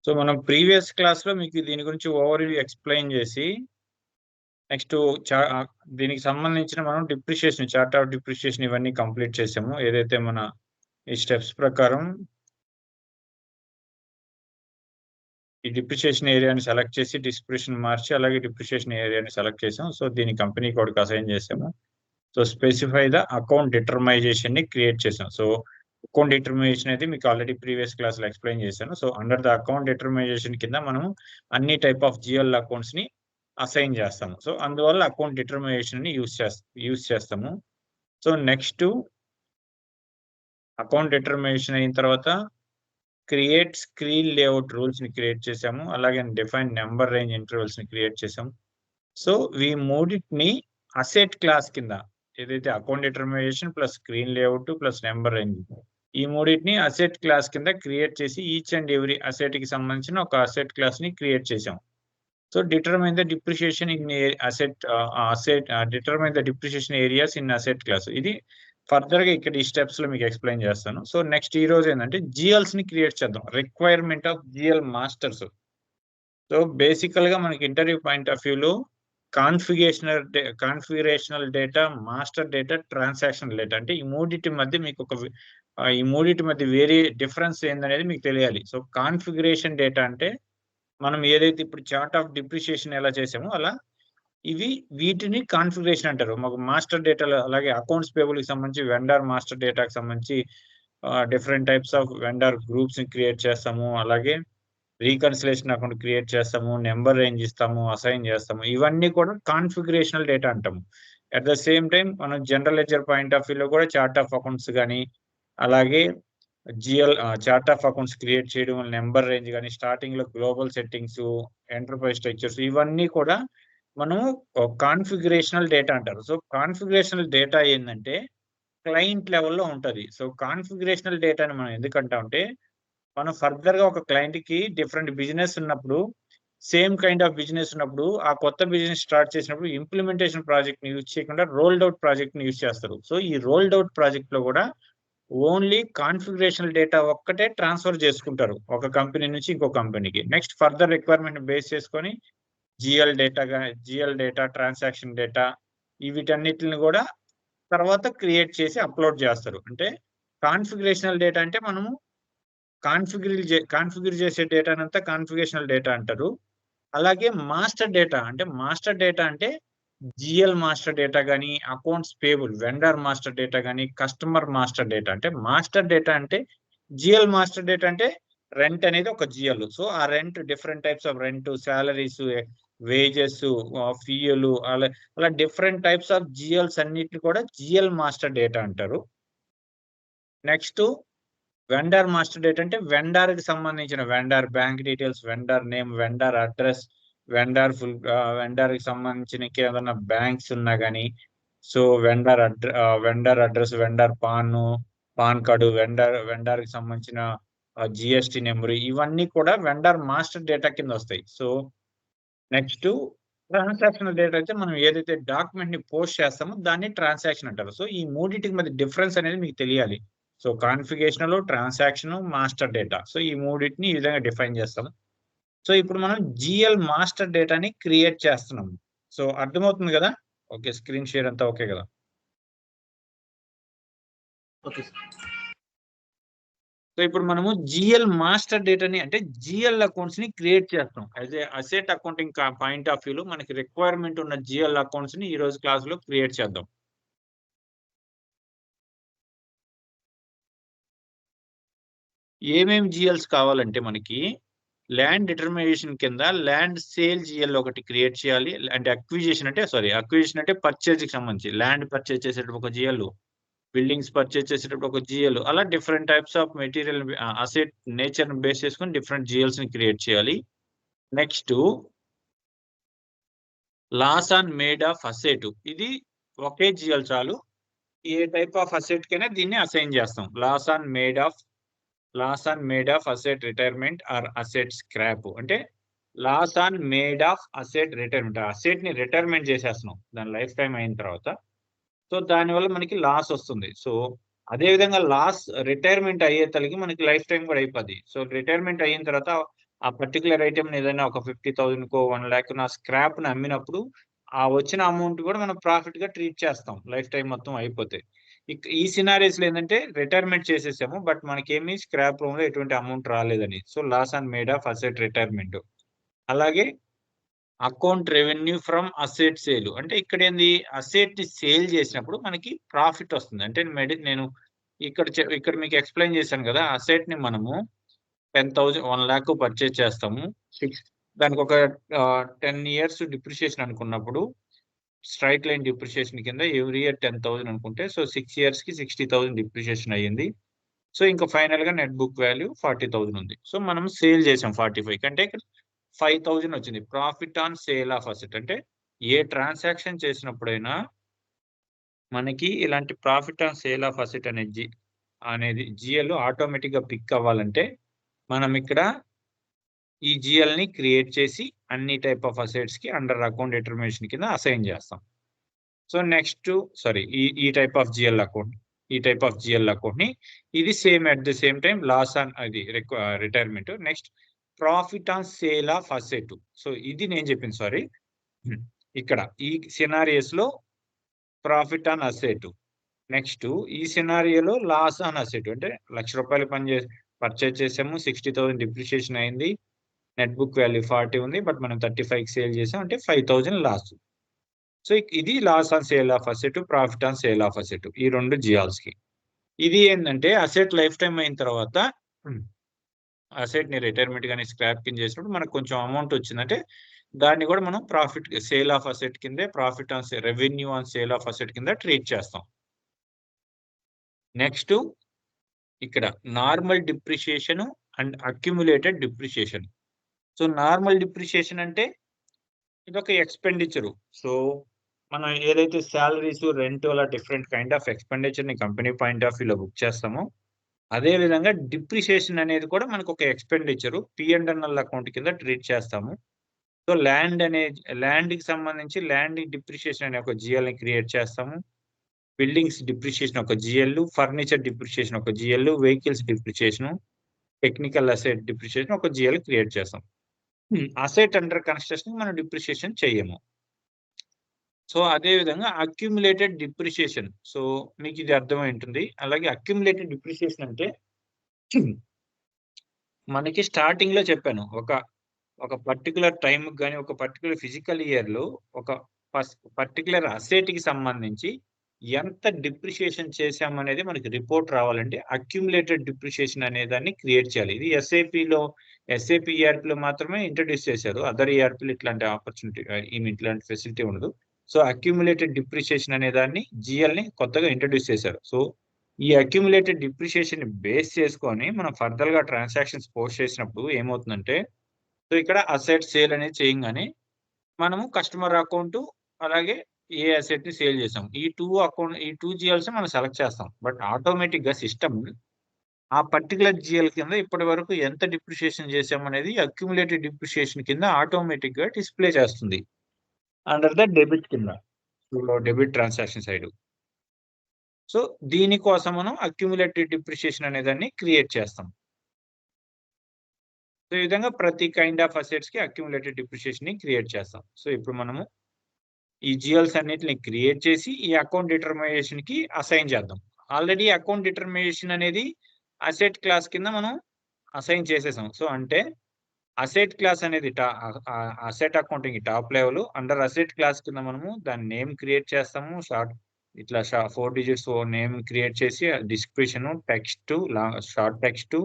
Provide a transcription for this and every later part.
So మనం previous క్లాస్‌లో మీకు దీని గురించి ఓవర్‌వ్యూ ఎక్స్‌ప్లెయిన్ చేసి, నెక్స్ట్ దీనికి సంబంధించిన మనం డిప్రిషియేషన్, చార్ట్ ఆఫ్ డిప్రిషియేషన్ ఇవన్నీ కంప్లీట్ చేసాము. ఏదైతే మన ఈ స్టెప్స్ ప్రకారం ఈ డిప్రిషియేషన్ ఏరియాని సెలెక్ట్ చేసి, డిప్రిషియేషన్ మార్చి, అలాగే డిప్రిషియేషన్ ఏరియాని సెలెక్ట్ చేసాం. సో దీన్ని కంపెనీ కోడ్‌కి అసైన్ చేసాము. సో స్పెసిఫై ద అకౌంట్ డిటర్మైజేషన్‌ని క్రియేట్ చేసాం. సో అకౌంట్ డిటర్మైజేషన్ అయితే మీకు ఆల్రెడీ ప్రీవియస్ క్లాస్‌లో ఎక్స్‌ప్లెయిన్ చేశాను. So under the account determination కింద మనం అన్ని టైప్ ఆఫ్ జిఎల్ అకౌంట్స్‌ని అసైన్ చేస్తాము. సో అందువల్ల అకౌంట్ డిటర్మైజేషన్‌ని యూజ్ చేస్తాము. సో నెక్స్ట్ అకౌంట్ డిటర్మైజేషన్ అయిన తర్వాత క్రియేట్ స్క్రీన్ లేఅవుట్ రూల్స్‌ని క్రియేట్ చేసాము. అలాగే డిఫైన్ నంబర్ రేంజ్ ఇంటర్వల్స్‌ని క్రియేట్ చేసాము. సో ఈ మూడిటిని అసెట్ క్లాస్ కింద ఏదైతే account determination plus screen layout plus number range ఈ మూడిటిని అసెట్ క్లాస్ కింద క్రియేట్ చేసి ఈచ్ అండ్ ఎవ్రీ అసెట్ కి సంబంధించిన ఒక అసెట్ క్లాస్ ని క్రియేట్ చేసాం. So determine the depreciation in determine the depreciation areas in asset class. ఇది ఫర్దర్ గా ఇక్కడ ఈ స్టెప్స్ లో మీకు ఎక్స్ప్లెయిన్ చేస్తాను. సో నెక్స్ట్ ఈ రోజు ఏంటంటే జిఎల్స్ ని క్రియేట్ చేద్దాం. Requirement of GL masters. So బేసికల్ గా మనకి ఇంటర్వ్యూ పాయింట్ ఆఫ్ వ్యూలో configurational data, master data, transaction data అంటే ఈ మూడిటి మధ్య మీకు ఈ మూడిటి మధ్య వేరే డిఫరెన్స్ ఏందనేది మీకు తెలియాలి. సో కాన్ఫిగరేషన్ డేటా అంటే మనం ఏదైతే ఇప్పుడు చార్ట్ ఆఫ్ డిప్రిషియేషన్ ఎలా చేసామో అలా వీటిని కాన్ఫిగరేషన్ అంటారు. మాకు మాస్టర్ డేటాలో అలాగే అకౌంట్స్ పేబుల్ కి సంబంధించి వెండర్ మాస్టర్ డేటాకి సంబంధించి different types of vendor groups ని క్రియేట్ చేస్తాము. అలాగే రీకన్సిలేషన్ అకౌంట్ క్రియేట్ చేస్తాము, నెంబర్ రేంజ్ ఇస్తాము, అసైన్ చేస్తాము. ఇవన్నీ కూడా కాన్ఫిగరేషనల్ డేటా అంటాము. అట్ ద సేమ్ టైం మనం జనరల్ లెడ్జర్ పాయింట్ ఆఫ్ వ్యూలో కూడా చార్ట్ ఆఫ్ అకౌంట్స్ కానీ అలాగే చార్ట్ ఆఫ్ అకౌంట్స్ క్రియేట్ చేయడం, నెంబర్ రేంజ్ కానీ స్టార్టింగ్ లో గ్లోబల్ సెట్టింగ్స్, ఎంటర్ప్రైజ్ స్ట్రక్చర్స్ ఇవన్నీ కూడా మనము కాన్ఫిగరేషనల్ డేటా అంటారు. సో కాన్ఫిగరేషనల్ డేటా ఏంటంటే క్లయింట్ లెవెల్లో ఉంటది. సో కాన్ఫిగరేషనల్ డేటాని మనం ఎందుకంటామంటే మనం ఫర్దర్ గా ఒక క్లయింట్ కి డిఫరెంట్ బిజినెస్ ఉన్నప్పుడు, సేమ్ కైండ్ ఆఫ్ బిజినెస్ ఉన్నప్పుడు, ఆ కొత్త బిజినెస్ స్టార్ట్ చేసినప్పుడు ఇంప్లిమెంటేషన్ ప్రాజెక్ట్ ని యూజ్ చేయకుండా రోల్డ్ అవుట్ ప్రాజెక్ట్ ని యూజ్ చేస్తారు. సో ఈ రోల్డ్ అవుట్ ప్రాజెక్ట్ లో కూడా ఓన్లీ కాన్ఫిగరేషనల్ డేటా ఒక్కటే ట్రాన్స్ఫర్ చేసుకుంటారు ఒక కంపెనీ నుంచి ఇంకో కంపెనీకి. నెక్స్ట్ ఫర్దర్ రిక్వైర్మెంట్ బేస్ చేసుకొని జిఎల్ డేటా, ట్రాన్సాక్షన్ డేటా వీటన్నిటిని కూడా తర్వాత క్రియేట్ చేసి అప్లోడ్ చేస్తారు. అంటే కాన్ఫిగరేషనల్ డేటా అంటే మనము కాన్ఫిగర్ చేసే డేటానంతా కాన్ఫిగరేషనల్ డేటా అంటారు. అలాగే మాస్టర్ డేటా అంటే జిఎల్ మాస్టర్ డేటా కానీ, accounts payable vendor master data కానీ, కస్టమర్ మాస్టర్ డేటా అంటే మాస్టర్ డేటా అంటే జిఎల్ మాస్టర్ డేటా అంటే రెంట్ అనేది ఒక జిఎల్. సో ఆ rent different types of rent, salaries, wages, ఫీయులు అలా డిఫరెంట్ టైప్స్ ఆఫ్ జిఎల్స్ అన్నిటిని కూడా జిఎల్ మాస్టర్ డేటా అంటారు. నెక్స్ట్ వెండర్ మాస్టర్ డేటా అంటే వెండర్ కి సంబంధించిన vendor bank details, vendor name, vendor address, vendor కి సంబంధించిన ఏదైనా బ్యాంక్స్ ఉన్నా కానీ, so vendor address, vendor pan card, vendor కి సంబంధించిన జిఎస్టి నెంబర్ ఇవన్నీ కూడా వెండర్ మాస్టర్ డేటా కింద వస్తాయి. సో నెక్స్ట్ ట్రాన్సాక్షన్ డేటా అయితే మనం ఏదైతే డాక్యుమెంట్ ని పోస్ట్ చేస్తామో దాన్ని ట్రాన్సాక్షన్ అంటారు. సో ఈ మూడింటికి మధ్య డిఫరెన్స్ అనేది మీకు తెలియాలి. So configuration, transaction, master data. So ఈ మూడింటిని ఈ విధంగా డిఫైన్ చేస్తాం. సో ఇప్పుడు మనం జిఎల్ మాస్టర్ డేటాని క్రియేట్ చేస్తున్నాం. సో అర్థమవుతుంది కదా? ఓకే, స్క్రీన్ షేర్ అంతా ఓకే కదా? ఓకే. సో ఇప్పుడు మనము జిఎల్ మాస్టర్ డేటాని అంటే జిఎల్ అకౌంట్స్ ని క్రియేట్ చేస్తాం. As a asset accounting point of వ్యూలో మనకి రిక్వైర్మెంట్ ఉన్న జిఎల్ అకౌంట్స్ ని ఈ రోజు క్లాస్ లో క్రియేట్ చేద్దాం. ఏమేమి జిఎల్స్ కావాలంటే మనకి ల్యాండ్ డిటర్మినేషన్ కింద ల్యాండ్ సేల్ జిఎల్ ఒకటి క్రియేట్ చేయాలి. అంటే అక్విజిషన్ అంటే పర్చేజ్ కి సంబంధించి ల్యాండ్ పర్చేజ్ చేసేటప్పుడు ఒక జిఎల్, బిల్డింగ్స్ పర్చేజ్ చేసేటప్పుడు ఒక జిఎల్, అలా different types of material asset nature base చేసుకొని డిఫరెంట్ జిఎల్స్ ని క్రియేట్ చేయాలి. Next loss on made of asset, ఇది ఒకే జిఎల్ చాలు. ఏ టైప్ ఆఫ్ అసెట్ కైనా దీన్ని అసైన్ చేస్తాం. Loss on made of asset retirement or asset scrap అంటే loss on made of asset retirement, asset ని రిటైర్మెంట్ చేసేస్తున్నాం దాని లైఫ్ టైం అయిన తర్వాత. సో దానివల్ల మనకి లాస్ వస్తుంది. సో అదే విధంగా లాస్ రిటైర్మెంట్ అయ్యే తలకి మనకి లైఫ్ టైం కూడా అయిపోద్ది. సో రిటైర్మెంట్ అయిన తర్వాత ఆ పర్టిక్యులర్ ఐటెంని ఏదైనా ఒక 50,000కో 1,00,000 నా స్క్రాప్‌ని అమ్మినప్పుడు, ఆ వచ్చిన అమౌంట్ కూడా మనం ప్రాఫిట్‌గా ట్రీట్ చేస్తాం. లైఫ్ టైమ్ మొత్తం అయిపోతే. ఈ సినారియోస్‌లో ఏందంటే రిటైర్మెంట్ చేసేసాము. బట్ మనకేమి స్క్రాప్ రూమ్‌లో ఎటువంటి అమౌంట్ రాలేదని. So, loss on made of asset retirement. అలాగే account revenue from asset sale. అంటే ఇక్కడేంది అసెట్‌ని సేల్ చేసినప్పుడు మనకి ప్రాఫిట్ వస్తుంది. అంటే నేను ఇక్కడ మీకు ఎక్స్‌ప్లెయిన్ చేశాను గదా! అసెట్‌ని మనము 10,000 1,00,000 పర్చేజ్ చేస్తాము. సిక్స్ దానికొక 10 ఇయర్స్ డిప్రిషియేషన్ అనుకున్నప్పుడు, స్ట్రెయిట్ లైన్ డిప్రిషియేషన్ కింద ఎవ్రీ ఇయర్ 10,000 అనుకుంటే, సో 6 ఇయర్స్‌కి 60,000 డిప్రిషియేషన్ అయ్యింది. సో, ఇంక ఫైనల్‌గా నెట్ బుక్ వాల్యూ 40,000 ఉంది. సో, మనం సేల్ చేసాం 45 అంటే ఇక్కడ 5,000 వచ్చింది. Profit on sale of asset అంటే ఏ ట్రాన్సాక్షన్ చేసినప్పుడైనా మనకి ఇలాంటి profit on sale of asset అనేది జీఎల్ ఆటోమేటిక్‌గా పిక్ అవ్వాలంటే, మనం ఇక్కడ ఈ జీఎల్‌ని క్రియేట్ చేసి అన్ని టైప్ ఆఫ్ అసెట్స్‌కి అండర్ అకౌంట్ డిటర్మినేషన్ కింద అసైన్ చేస్తాం. సో, సారీ ఈ టైప్ ఆఫ్ జీఎల్ అకౌంట్. ఈ టైప్ ఆఫ్ జీఎల్ అకౌంట్‌ని ఇది same at the same time loss on అది retirement. Next profit on sale of asset. So, ఇది నేను చెప్పింది సారీ. ఇక్కడ ఈ సినారియోస్‌లో ప్రాఫిట్ ఆన్ అసెట్. నెక్స్ట్ ఈ సినారియోలో లాస్ ఆన్ అసెట్. అంటే రూ. 1,00,000 పర్చేజ్ చేసాము. 60,000 డిప్రిషియేషన్ అయింది. నెట్ బుక్ వాల్యూ 40 ఉంది. బట్ మనం 35కి సేల్ చేసాం. అంటే 5,000 లాస్. సో, ఇది loss on sale of asset, profit on sale of asset. ఈ 2 జియాల్స్‌కి. ఇది ఏందంటే అసెట్ లైఫ్ టైమ్ అయిన తర్వాత అసెట్‌ని రిటైర్మెంట్ గాని, స్క్రాప్ కింద చేసినప్పుడు మనకు కొంచెం అమౌంట్ వచ్చిందంటే, దాన్ని కూడా మనం సేల్ ఆఫ్ అసెట్ కిందే profit on revenue on sale of asset కింద ట్రీట్ చేస్తాం. నెక్స్ట్ ఇక్కడ normal depreciation and accumulated depreciation. So, normal depreciation అంటే ఇదొక ఎక్స్‌పెండిచరు. సో, మనం ఏదైతే సాలరీస్, రెంట్ అలా డిఫరెంట్ కైండ్ ఆఫ్ ఎక్స్‌పెండిచర్‌ని కంపెనీ పాయింట్ ఆఫ్ వ్యూలో బుక్ చేస్తామో, అదే విధంగా డిప్రిషియేషన్ అనేది కూడా మనకొక expenditure. P and L account కింద ట్రీట్ చేస్తాము. సో, ల్యాండ్‌కి సంబంధించి ల్యాండ్ డిప్రిషియేషన్ అనే ఒక జీఎల్‌ని క్రియేట్ చేస్తాము. బిల్డింగ్స్ డిప్రిషియేషన్ ఒక జీఎల్, ఫర్నిచర్ డిప్రిషియేషన్ ఒక GL, vehicles depreciation, technical asset depreciation ఒక జీఎల్ క్రియేట్ చేస్తాం. అసెట్ అండర్ కన్‌స్ట్రక్షన్ మనం డిప్రిషియేషన్ చెయ్యము. సో, అదే విధంగా అక్యుములేటెడ్ డిప్రిషియేషన్. సో, మీకిది అర్థమై ఉంటుంది. అలాగే అక్యుములేటెడ్ డిప్రిషియేషన్ అంటే మనకి స్టార్టింగ్‌లో చెప్పాను. ఒక పర్టిక్యులర్ టైమ్‌కి గాని, ఒక పర్టిక్యులర్ ఫిజికల్ ఇయర్‌లో ఒక పర్టిక్యులర్ అసెట్‌కి సంబంధించి ఎంత డిప్రిషియేషన్ చేశామనేది మనకి రిపోర్ట్ రావాలంటే అక్యుములేటెడ్ డిప్రిషియేషన్ అనే దాన్ని క్రియేట్ చేయాలి. ఇది ఎస్ఏపీ ఈఆర్‌పీలో మాత్రమే ఇంట్రొడ్యూస్ చేశారు. అదర్ ఈఆర్‌పీలో ఇట్లాంటి ఇట్లాంటి ఫెసిలిటీ ఉండదు. సో, అక్యుములేటెడ్ డిప్రిషియేషన్ అనే దాన్ని జీఎల్‌ని కొత్తగా ఇంట్రొడ్యూస్ చేశారు. సో, ఈ అక్యుములేటెడ్ డిప్రిషియేషన్‌ని బేస్ చేసుకొని మనం ఫర్దర్‌గా ట్రాన్సాక్షన్స్ పోస్ట్ చేసినప్పుడు ఏమవుతుందంటే, సో, ఇక్కడ అసెట్ సేల్ అనేది చేయంగానే మనము కస్టమర్ అకౌంటు, అలాగే ఏ అసెట్‌ని సేల్ చేసాం. ఈ 2 జీఎల్స్ మనం సెలెక్ట్ చేస్తాం. బట్ ఆటోమేటిక్‌గా సిస్టమ్ ఆ పర్టిక్యులర్ జీఎల్ కింద ఇప్పటివరకు ఎంత డిప్రిషియేషన్ చేసామనేది అక్యుములేటెడ్ డిప్రిషియేషన్ కింద ఆటోమేటిక్‌గా డిస్‌ప్లే చేస్తుంది. అండర్ ద డెబిట్ కింద. Debit transaction side. సో, దీనికోసం మనం అక్యుములేటెడ్ డిప్రిషియేషన్ అనే దాన్ని క్రియేట్ చేస్తాం. సో, ఈ విధంగా ప్రతి కైండ్ ఆఫ్ అసెట్స్‌కి అక్యుములేటెడ్ డిప్రిషియేషన్‌ని క్రియేట్ చేస్తాం. సో, ఇప్పుడు మనము ఈ జీఎల్స్ అన్నిటిని క్రియేట్ చేసి ఈ అకౌంట్ డిటర్మైజేషన్‌కి అసైన్ చేద్దాం. ఆల్రెడీ అకౌంట్ డిటర్మైజేషన్ అనేది అసెట్ క్లాస్ కింద మనం అసైన్ చేసేసాం. సో, అంటే అసెట్ క్లాస్ అనేది asset accounting top level. Under asset class కింద మనము దాని నేమ్ క్రియేట్ చేస్తాము. 4 డిజిట్స్ నేమ్ క్రియేట్ చేసి description, short text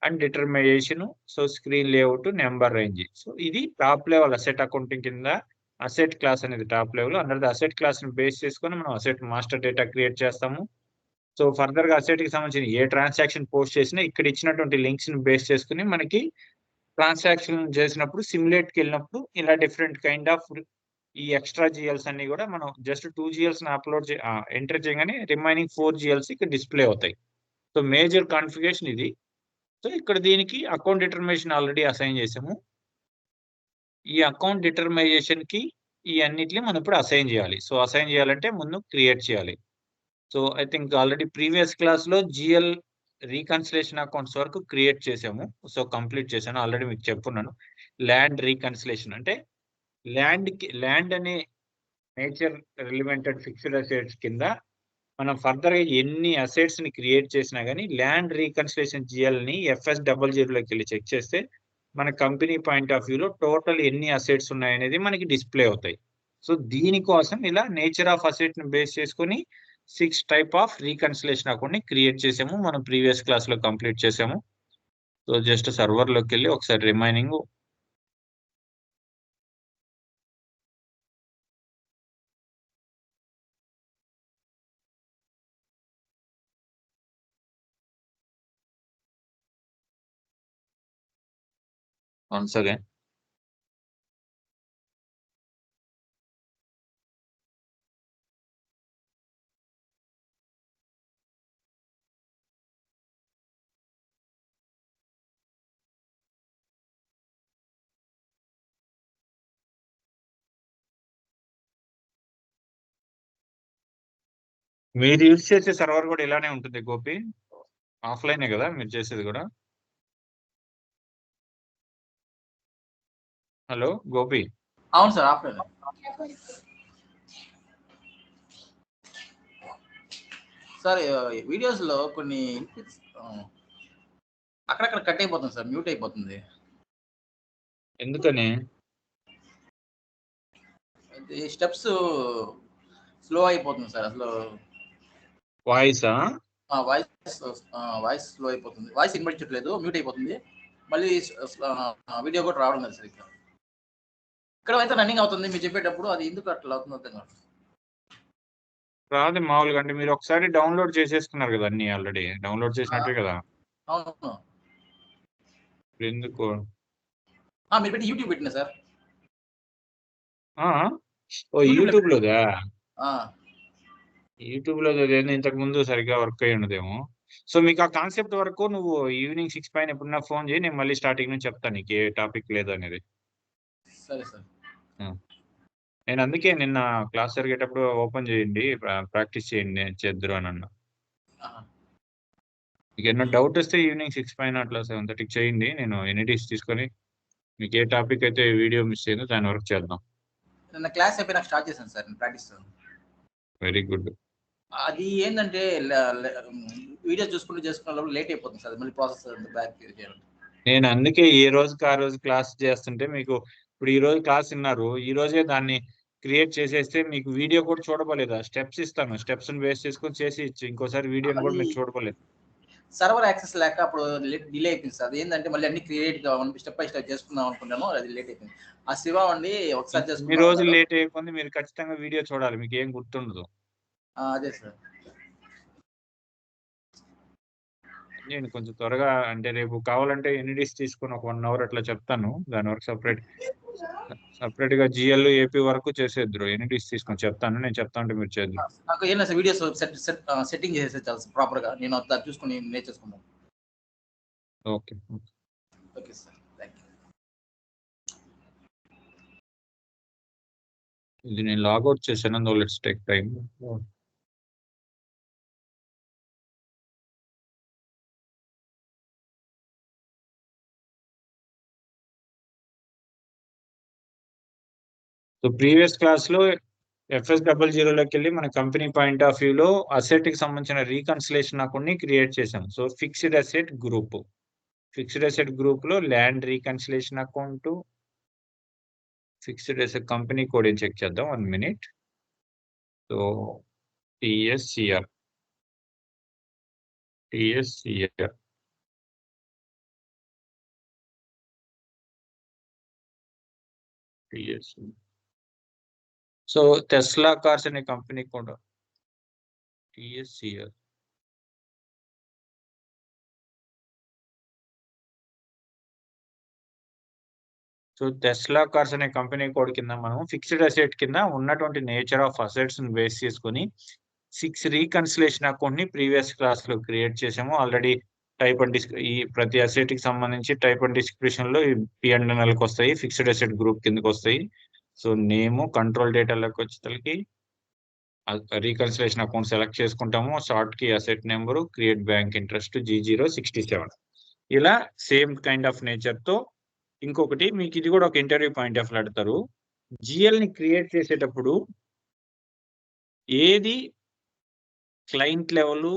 and determination. So, screen layout, number range. So, ఇది టాప్ లెవెల్ అసెట్ అకౌంటింగ్ కింద అసెట్ క్లాస్ అనేది top level. Under the asset క్లాస్‌ని base చేసుకొని మనం అసెట్ మాస్టర్ డేటా క్రియేట్ చేస్తాము. So, ఫర్దర్‌గా అసెట్‌కి సంబంధించిన ఏ ట్రాన్సాక్షన్ పోస్ట్ చేసినా ఇక్కడ ఇచ్చినటువంటి లింక్స్‌ని బేస్ చేసుకొని మనకి ట్రాన్సాక్షన్ చేసినప్పుడు సిమ్యులేట్‌కెళ్ళినప్పుడు ఇలా డిఫరెంట్ కైండ్ ఆఫ్ ఈ ఎక్స్‌ట్రా జీఎల్స్ అన్నీ గూడా మనం జస్ట్ 2 జీఎల్స్‌ని ఎంటర్ చేయగానే రిమైనింగ్ 4 జీఎల్స్ ఇక్కడ డిస్‌ప్లే అవుతాయి. సో, మేజర్ కాన్ఫిగరేషన్ ఇది. సో, ఇక్కడ దీనికి అకౌంట్ డిటర్మినేషన్ ఆల్రెడీ అసైన్ చేసాము. ఈ అకౌంట్ డిటర్మైజేషన్‌కి ఈ అన్నిటిని మనం ఇప్పుడు అసైన్ చేయాలి. సో, అసైన్ చేయాలంటే ముందు క్రియేట్ చేయాలి. So, I think already previous క్లాస్‌లో జీఎల్ రీకన్సిలేషన్ అకౌంట్స్ వరకు క్రియేట్ చేసాము. సో కంప్లీట్ చేశాను. ఆల్రెడీ మీకు చెప్పున్నాను. ల్యాండ్ రీకన్సిలేషన్ అంటే ల్యాండ్ అనే నేచర్ రిలివెంటెడ్ ఫిక్స్డ్ అసెట్స్ కింద మనం ఫర్దర్ గా ఎన్ని అసెట్స్ ని క్రియేట్ చేసినా గానీ ల్యాండ్ రీకన్సిలేషన్ జిఎల్ని FS00లోకి వెళ్ళి చెక్ చేస్తే మన కంపెనీ పాయింట్ ఆఫ్ వ్యూలో టోటల్ ఎన్ని అసెట్స్ ఉన్నాయనేది మనకి డిస్ప్లే అవుతాయి. సో దీనికోసం ఇలా నేచర్ ఆఫ్ అసెట్ ని బేస్ చేసుకొని 6 టైప్ ఆఫ్ రీకన్సిలేషన్ అకౌంట్ ని క్రియేట్ చేసాము. మనం ప్రీవియస్ క్లాస్ లో కంప్లీట్ చేసాము. సో జస్ట్ సర్వర్ లోకి వెళ్ళి ఒకసారి రిమైనింగ్ వన్స్ అగైన్ మీరు యూజ్ చేసే సర్వర్ కూడా ఇలానే ఉంటుంది గోపి. ఆఫ్లైనే కదా మీరు చేసేది కూడా? హలో గోపి. అవును సార్, ఆఫ్లైన్. సార్ వీడియోస్ లో కొన్ని అక్కడక్కడ కట్ అయిపోతుంది సార్, మ్యూట్ అయిపోతుంది. ఎందుకని? స్టెప్స్ స్లో అయిపోతుంది సార్. అసలు వాయిసా? వాయిస్ స్లో అయిపోతుంది. వాయిస్ వినిపించట్లేదు, మ్యూట్ అయిపోతుంది. మళ్ళీ వీడియో కూడా రావడం లేదు సార్. ఇక్కడ అయితే రన్నింగ్ అవుతుంది మీరు చెప్పేటప్పుడు, అది ఎందుకు అట్లా అవుతుంది అర్థం కాదు. రాదు మామూలుగా. అంటే మీరు ఒకసారి డౌన్లోడ్ చేసేసుకున్నారు కదా అన్ని, ఆల్రెడీ డౌన్లోడ్ చేసినట్టే కదా? అవును. ఎందుకు మీరు పెట్టి యూట్యూబ్ పెట్టినా సార్. ఓ యూట్యూబ్ లోదా? యూట్యూబ్ లో ఇంతకు ముందు సరిగ్గా వర్క్ అయ్యి ఉండదేమో. సో మీకు ఆ కాన్సెప్ట్ వరకు నువ్వు ఈవినింగ్ 6 పైన ఎప్పుడన్నా ఫోన్ చేయి, నేను మళ్ళీ స్టార్టింగ్ నుంచి చెప్తాను నీకు ఏ టాపిక్ లేదు అనేది. సరే సార్. నేను అందుకే నిన్న క్లాస్ జరిగేటప్పుడు ఓపెన్ చేయండి, ప్రాక్టీస్ చేయండి చేద్దరు అని అన్నా. మీకు ఏమన్నా డౌట్ వస్తే ఈవినింగ్ 6 పైన అట్లా 7:30కి చేయండి. నేను ఎన్ఈటీస్ తీసుకొని మీకు ఏ టాపిక్ అయితే వీడియో మిస్ అయిందో దాని వరకు చేద్దాం. నిన్న క్లాస్ అయిపోయి స్టార్ట్ చేశాను సార్ ప్రాక్టీస్. Very good. అది ఏంటంటే వీడియో చూసుకుంటూ చేసుకున్న లేట్ అయిపోతుంది సార్, మళ్ళీ ప్రాసెస్ బ్యాక్ చేయాలి. నేను అందుకే ఏ రోజుకి ఆ రోజు క్లాస్ చేస్తుంటే మీకు ఇప్పుడు ఈ రోజు క్లాస్ విన్నారు, ఈ రోజే దాన్ని క్రియేట్ చేసేస్తే మీకు వీడియో కూడా చూడబోలేదా? స్టెప్స్ ఇస్తాను, స్టెప్స్ ని బేస్ చేసుకొని చేసి ఇచ్చి ఇంకోసారి వీడియోని కూడా మీరు చూడబోలేదు. సర్వర్ యాక్సెస్ లేక అప్పుడు డిలే అయిపోయింది సార్. ఏంటంటే మళ్ళీ అన్ని క్రియేట్ గా స్టెప్ బై స్టెప్ చేసుకుందాం అనుకున్నాను, అది లేట్ అయిపోయింది. ఆ శివ అండి ఒకసారి చేసుకున్నాం. ఈ రోజు లేట్ అయిపోయింది, మీరు ఖచ్చితంగా వీడియో చూడాలి, మీకు ఏం గుర్తుండదు. అదే సార్. నేను కొంచెం త్వరగా, అంటే రేపు కావాలంటే ఎన్ఈడీస్ తీసుకొని ఒక 1 అవర్ అట్లా చెప్తాను. దాని వరకు సపరేట్ గా జిఎల్ ఏపీ వరకు చేసేద్దరు. ఎన్ఈడీస్ తీసుకొని చెప్తాను, నేను చెప్తా ఉంటే మీరు చేద్దరు. నాకు ఏం లేదు, వీడియోస్ సెట్టింగ్ చేసేది చాలా ప్రాపర్ గా, నేను అది చూసుకొని నేర్చేసుకున్నాను. Okay okay sir, thank you. ఇది నేను లాగౌట్ చేశాను, let's take time. So previous class లో FS00లోకి వెళ్ళి మన కంపెనీ పాయింట్ ఆఫ్ వ్యూలో అసెట్ కి సంబంధించిన రీకన్సిలేషన్ అకౌంట్ ని క్రియేట్ చేసాం. సో ఫిక్స్డ్ అసెట్ గ్రూప్ లో land reconciliation account, fixed asset company code ఏం చెక్ చేద్దాం, 1 minute. So TSCR so Tesla cars అనే కంపెనీ కూడా TSCR. సో టెస్లా కార్స్ అనే కంపెనీ కోడ్ కింద మనం ఫిక్స్డ్ అసెట్ కింద ఉన్నటువంటి నేచర్ ఆఫ్ అసెట్స్ ని బేస్ చేసుకుని 6 రీకన్సిలేషన్ అకౌంట్ ని ప్రీవియస్ క్లాస్ లో క్రియేట్ చేసాము. ఆల్రెడీ టైప్ అండ్ ఈ ప్రతి అసెట్ కి సంబంధించి టైప్ అండ్ డిస్క్రిప్షన్ లో P&L కి వస్తాయి, ఫిక్స్డ్ అసెట్ గ్రూప్ కిందకి వస్తాయి. సో నేమ్, కంట్రోల్ డేటాలోకి వచ్చేసరికి రీకన్సిలేషన్ అకౌంట్ సెలెక్ట్ చేసుకుంటాము. షార్ట్ కి asset number, create bank interest G067. ఇలా సేమ్ కైండ్ ఆఫ్ నేచర్ తో ఇంకొకటి మీకు ఇది కూడా ఒక ఇంటర్వ్యూ పాయింట్ ఆఫ్ అడుగుతారు. జిఎల్ ని క్రియేట్ చేసేటప్పుడు ఏది క్లయింట్ లెవెల్,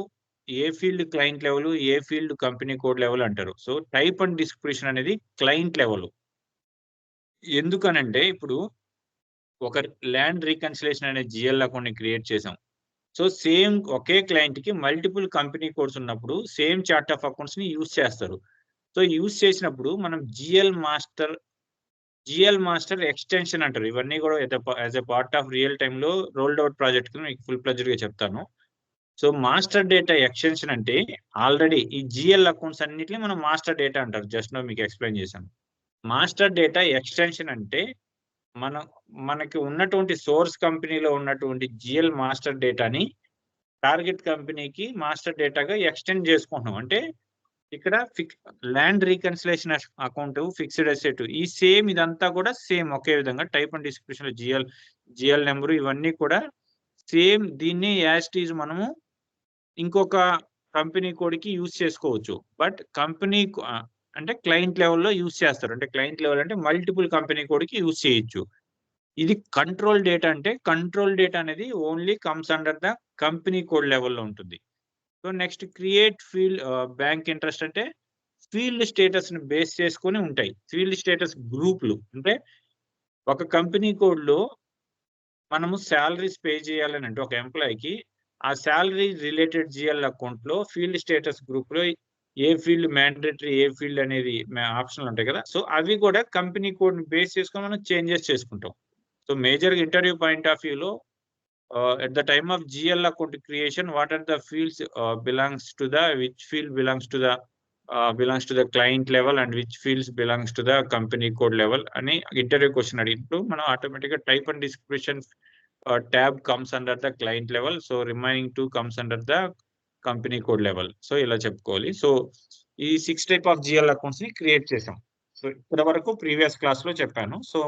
ఏ ఫీల్డ్ క్లయింట్ లెవెల్, ఏ ఫీల్డ్ కంపెనీ కోడ్ లెవెల్ అంటారు. సో టైప్ అండ్ డిస్క్రిప్షన్ అనేది క్లయింట్ లెవెల్. ఎందుకనంటే ఇప్పుడు ఒక ల్యాండ్ రీకన్సిలేషన్ అనే జిఎల్ అకౌంట్ ని క్రియేట్ చేసాం. సో సేమ్ ఒకే క్లయింట్ కి మల్టిపుల్ కంపెనీ కోడ్స్ ఉన్నప్పుడు సేమ్ చార్ట్ ఆఫ్ అకౌంట్స్ ని యూజ్ చేస్తారు. సో యూజ్ చేసినప్పుడు మనం జిఎల్ మాస్టర్ ఎక్స్టెన్షన్ అంటారు. ఇవన్నీ కూడా as a part of real time లో రోల్డ్ అవుట్ ప్రాజెక్ట్ కి మీకు ఫుల్ ప్లెజర్ గా చెప్తాను. సో మాస్టర్ డేటా ఎక్స్టెన్షన్ అంటే ఆల్రెడీ ఈ జిఎల్ అకౌంట్స్ అన్నిటిని మనం మాస్టర్ డేటా అంటారు. జస్ట్ నో మీకు ఎక్స్ప్లెయిన్ చేశాను. మాస్టర్ డేటా ఎక్స్టెన్షన్ అంటే మనకి ఉన్నటువంటి సోర్స్ కంపెనీలో ఉన్నటువంటి జిఎల్ మాస్టర్ డేటాని టార్గెట్ కంపెనీకి మాస్టర్ డేటాగా ఎక్స్టెండ్ చేసుకుంటున్నాం. అంటే ఇక్కడ land reconciliation account, fixed asset, ఈ సేమ్ ఇదంతా కూడా సేమ్ ఒకే విధంగా టైప్ అండ్ డిస్క్రిప్షన్ లో జిఎల్ నెంబర్ ఇవన్నీ కూడా సేమ్. దీన్ని యాజ్ ఇట్ ఈజ్ మనము ఇంకొక కంపెనీ కోడ్కి యూజ్ చేసుకోవచ్చు. బట్ కంపెనీ అంటే క్లయింట్ లెవెల్లో యూజ్ చేస్తారు. అంటే క్లయింట్ లెవెల్ అంటే మల్టిపుల్ కంపెనీ కోడ్కి యూజ్ చేయొచ్చు. ఇది కంట్రోల్ డేటా. అంటే కంట్రోల్ డేటా అనేది only comes under the company code లెవెల్లో ఉంటుంది. So next create field bank interest అంటే ఫీల్డ్ స్టేటస్ ని బేస్ చేసుకొని ఉంటాయి. ఫీల్డ్ స్టేటస్ గ్రూపులు అంటే ఒక కంపెనీ కోడ్ లో మనము శాలరీస్ పే చేయాలని అంటే ఒక ఎంప్లాయీకి ఆ శాలరీ రిలేటెడ్ జిఎల్ అకౌంట్ లో ఫీల్డ్ స్టేటస్ గ్రూప్ లో ఏ ఫీల్డ్ మ్యాండేటరీ, ఏ ఫీల్డ్ అనేది ఆప్షన్లు ఉంటాయి కదా. సో అవి కూడా కంపెనీ కోడ్ ని బేస్ చేసుకొని మనం చేంజెస్ చేసుకుంటాం. So major interview point of వ్యూలో at the time of GL account creation, what are the fields belongs to the which field belongs to the client level and which fields belongs to the company code level అని interview question అడిగినప్పుడు మనం automatic గా type and description tab comes under the client level, so remaining 2 comes under the company code level. So ఇలా చెప్పుకోవాలి. So ఈ 6 type of GL accounts ని create చేసాం. So ఇప్పటి వరకు ప్రీవియస్ క్లాస్ లో చెప్పాను. సో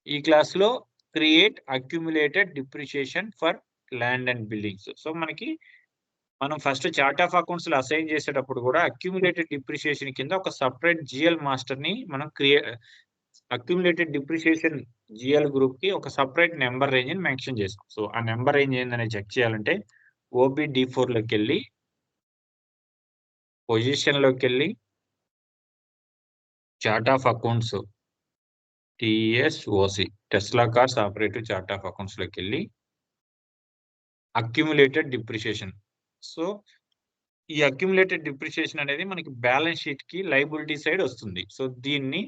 ఈ క్లాస్ లో create accumulated depreciation for land and buildings. So మనం ఫస్ట్ చార్ట్ ఆఫ్ అకౌంట్స్ లో అసైన్ చేసేటప్పుడు కూడా అక్యుములేటెడ్ డిప్రిషియేషన్ కింద ఒక సపరేట్ జిఎల్ మాస్టర్ ని మనం అక్యుములేటెడ్ డిప్రిషియేషన్ జిఎల్ గ్రూప్ కి ఒక సపరేట్ నెంబర్ రేంజ్ ని మెన్షన్ చేస్తాం. సో ఆ నెంబర్ రేంజ్ ఏందని చెక్ చేయాలంటే OBD4 లోకి వెళ్ళి పొజిషన్ లోకి వెళ్ళి chart of accounts TSOC Tesla cars operative chart of accounts లోకి వెళ్ళి అక్యుములేటెడ్ డిప్రిషియేషన్. సో ఈ అక్యుములేటెడ్ డిప్రిషియేషన్ అనేది మనకి బ్యాలెన్స్ షీట్ కి లైబిలిటీ సైడ్ వస్తుంది. సో దీన్ని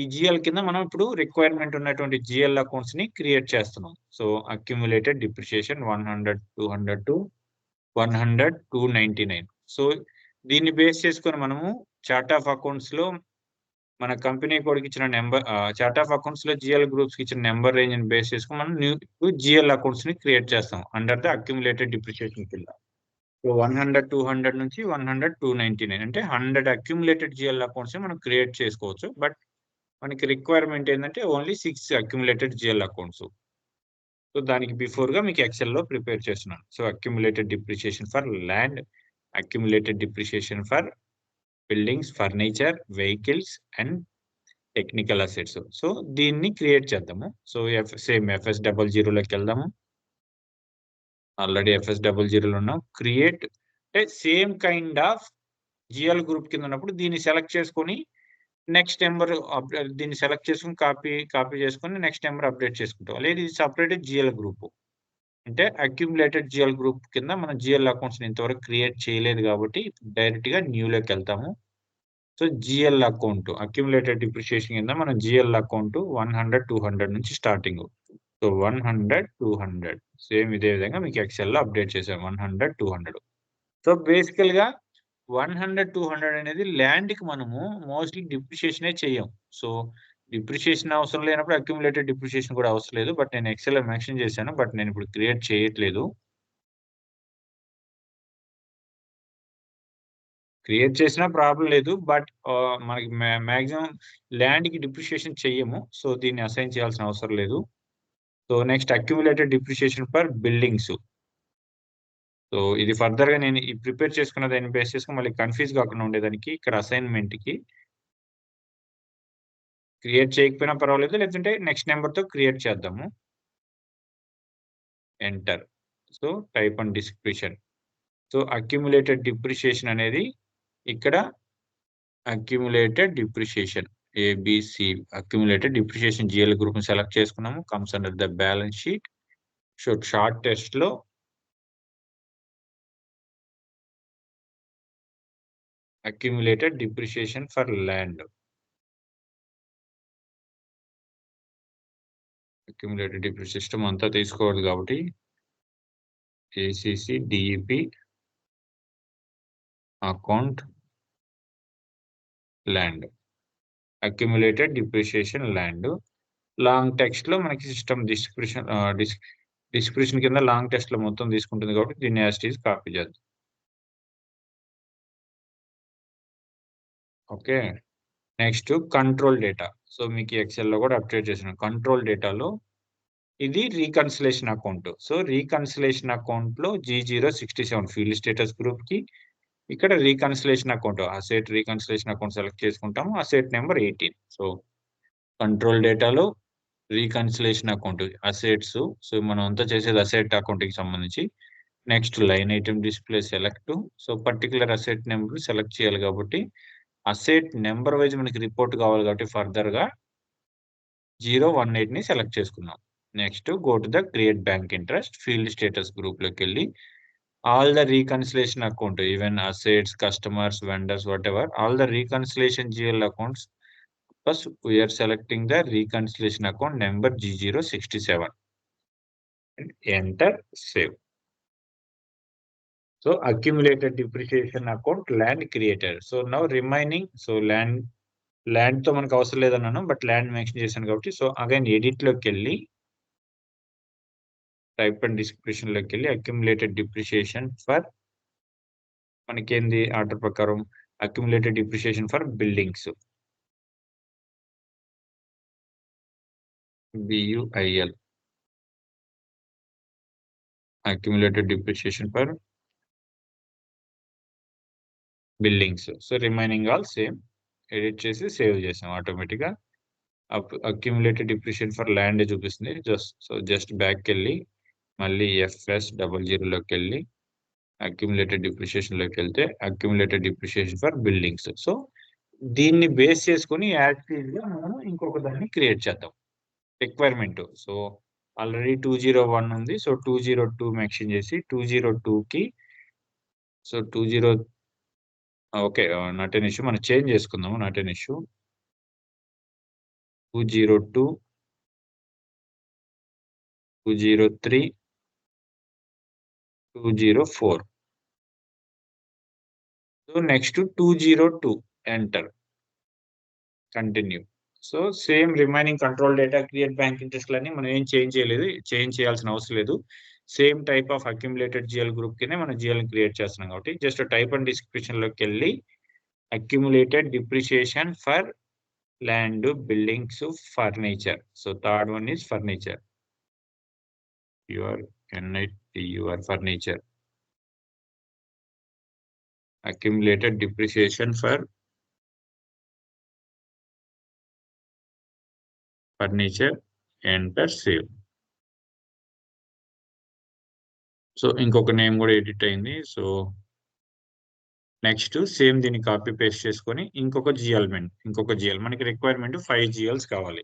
ఈ జిఎల్ కింద మనం ఇప్పుడు రిక్వైర్మెంట్ ఉన్నటువంటి జిఎల్ అకౌంట్స్ ని క్రియేట్ చేస్తున్నాం. So accumulated depreciation 100, 200, 100, 299. సో దీన్ని బేస్ చేసుకొని మనము చార్ట్ ఆఫ్ అకౌంట్స్ లో మన కంపెనీ కోడ్కి ఇచ్చిన నెంబర్, చార్ట్ ఆఫ్ అకౌంట్స్ లో జిఎల్ గ్రూప్స్ కి ఇచ్చిన నెంబర్ రేంజ్ ని బేస్ చేసుకుని మనం న్యూ జిఎల్ అకౌంట్స్ ని క్రియేట్ చేస్తాం అండర్ ద అక్యుములేటెడ్ డిప్రిషియేషన్ కింద. సో 100, 200 నుంచి 100, 299 అంటే 100 అక్యుములేటెడ్ జిఎల్ అకౌంట్స్ మనం క్రియేట్ చేసుకోవచ్చు. బట్ మనకి రిక్వైర్మెంట్ ఏంటంటే only 6 accumulated GL accounts. So దానికి బిఫోర్ గా మీకు ఎక్సెల్ లో ప్రిపేర్ చేస్తున్నాను. So accumulated depreciation for land, accumulated depreciation for buildings, furniture, vehicles and technical assets. So దీన్ని క్రియేట్ చేద్దాము. సో సేమ్ FS00 లోకి వెళ్దాము. ఆల్రెడీ FS00 లో ఉన్నాం. క్రియేట్ అంటే same kind of GL group కింద ఉన్నప్పుడు దీన్ని సెలెక్ట్ చేసుకొని నెక్స్ట్ నెంబర్ దీన్ని సెలెక్ట్ చేసుకుని కాపీ చేసుకొని నెక్స్ట్ నెంబర్ అప్డేట్ చేసుకుంటాం. లేదా ఇది సపరేట్ జిఎల్ గ్రూప్ అంటే అక్యుములేటెడ్ జిఎల్ గ్రూప్ కింద మనం జిఎల్ అకౌంట్స్ ఇంతవరకు క్రియేట్ చేయలేదు కాబట్టి డైరెక్ట్ గా న్యూలోకి వెళ్తాము. So GL account accumulated depreciation కింద మనం జిఎల్ అకౌంట్ 100, 200 నుంచి స్టార్టింగ్. సో 100, 200 సేమ్ ఇదే విధంగా మీకు ఎక్సెల్ లో అప్డేట్ చేసాం 100, 200. సో బేసికల్ గా 100, 200 అనేది ల్యాండ్ కి మనము మోస్ట్లీ డిప్రిషియేషన్ చేయం. సో డిప్రిషియేషన్ అవసరం లేనప్పుడు అక్యుములేటెడ్ డిప్రిషియేషన్ కూడా అవసరం లేదు. బట్ నేను ఎక్సెల్ లో మెన్షన్ చేశాను. బట్ నేను ఇప్పుడు క్రియేట్ చేయట్లేదు. క్రియేట్ చేసినా ప్రాబ్లం లేదు. బట్ మనకి మాక్సిమం ల్యాండ్ కి డిప్రిషియేషన్ చెయ్యము. సో దీన్ని అసైన్ చేయాల్సిన అవసరం లేదు. So next accumulated depreciation for buildings. So ఇది ఫర్దర్ గా నేను ఈ ప్రిపేర్ చేసుకున్న దాన్ని బేస్ చేసుకుని మళ్ళీ కన్ఫ్యూజ్ కాకుండా ఉండేదానికి ఇక్కడ అసైన్మెంట్ కి క్రియేట్ చేయకపోయినా పర్వాలేదు, లేదంటే నెక్స్ట్ నెంబర్ తో క్రియేట్ చేద్దాము. Enter. So type and description. So accumulated depreciation అనేది ఇక్కడ accumulated depreciation ABC accumulated depreciation GL group ని సెలెక్ట్ చేసుకున్నాము. Comes under the balance sheet. So short test లో accumulated depreciation for land, accumulated depreciation system అంతా తీసుకోవాలి కాబట్టి ACC DEP account land, accumulated depreciation land. Long text లో మనకి system description కింద long text లో మొత్తం తీసుకుంటుంది కాబట్టి దీన్ని యాజ్ ఇట్ ఈజ్ కాపీ చేద్దాం. Okay, next control data. So మీకు ఎక్సెల్ లో కూడా అప్డేట్ చేసిన కంట్రోల్ డేటాలో ఇది reconciliation account. So reconciliation account లో G067 ఫీల్డ్ స్టేటస్ గ్రూప్ కి ఇక్కడ reconciliation account asset reconciliation account select చేసుకుంటాము. Asset number 18. సో కంట్రోల్ డేటాలో రీకన్సిలేషన్ అకౌంట్ అసెట్స్. సో మనం అంతా చేసేది అసెట్ అకౌంట్ కి సంబంధించి. Next line item display select. So particular asset number select చేయాలి కాబట్టి అసెట్ నెంబర్ వైజ్ మనకి రిపోర్ట్ కావాలి కాబట్టి ఫర్దర్ గా 018 ని సెలెక్ట్ చేసుకున్నాం. Next go to the create bank interest field status group లోకి వెళ్ళి all the reconciliation account even assets customers vendors what ever all the reconciliation GL accounts. First, we are selecting the reconciliation account number G067 and enter save. So accumulated depreciation account land created. So now remaining, so land తో మనకు అవసరం లేదన్నాను but land mention చేశాను కాబట్టి so again edit లోకి వెళ్ళి type and description లోకి వెళ్ళి accumulated depreciation for మనకేంది order ప్రకారం accumulated depreciation for buildings BUIL accumulated depreciation for buildings. So remaining all same. Edit చేసి సేవ్ చేసాం ఆటోమేటిక్ గా. అక్యుములేటెడ్ డిప్రిషియేషన్ ఫర్ ల్యాండ్ చూపిస్తుంది. జస్ట్ బ్యాక్ వెళ్ళి మళ్ళీ FS00 లోకి వెళ్ళి అక్యుములేటెడ్ డిప్రిషియేషన్ లోకి వెళ్తే accumulated depreciation for buildings. So దీన్ని బేస్ చేసుకుని యాక్టివ్ గా మనం ఇంకొక దాన్ని క్రియేట్ చేద్దాం రిక్వైర్మెంట్. సో ఆల్రెడీ 201 ఉంది. సో 202 మెన్షన్ చేసి 202 కి so 20 okay not an issue మనం చేంజ్ చేసుకుందాము. Not an issue 202 203 204. So next 202 enter continue. So same remaining control data create bank interest లని మనం ఏం చేంజ్ చేయలేదు, చేంజ్ చేయాల్సిన అవసరం లేదు. Same type of accumulated GL group కింద మనం జిఎల్ క్రియేట్ చేస్తున్నాం కాబట్టి జస్ట్ టైప్ అండ్ డిస్క్రిప్షన్ లోకి వెళ్ళి accumulated depreciation for land buildings furniture. So third one is furniture your furniture accumulated depreciation for furniture enter save. So ఇంకొక name కూడా edit అయింది. So next same దీన్ని copy paste చేసుకొని ఇంకొక GL మనకి requirement 5 GLs కావాలి,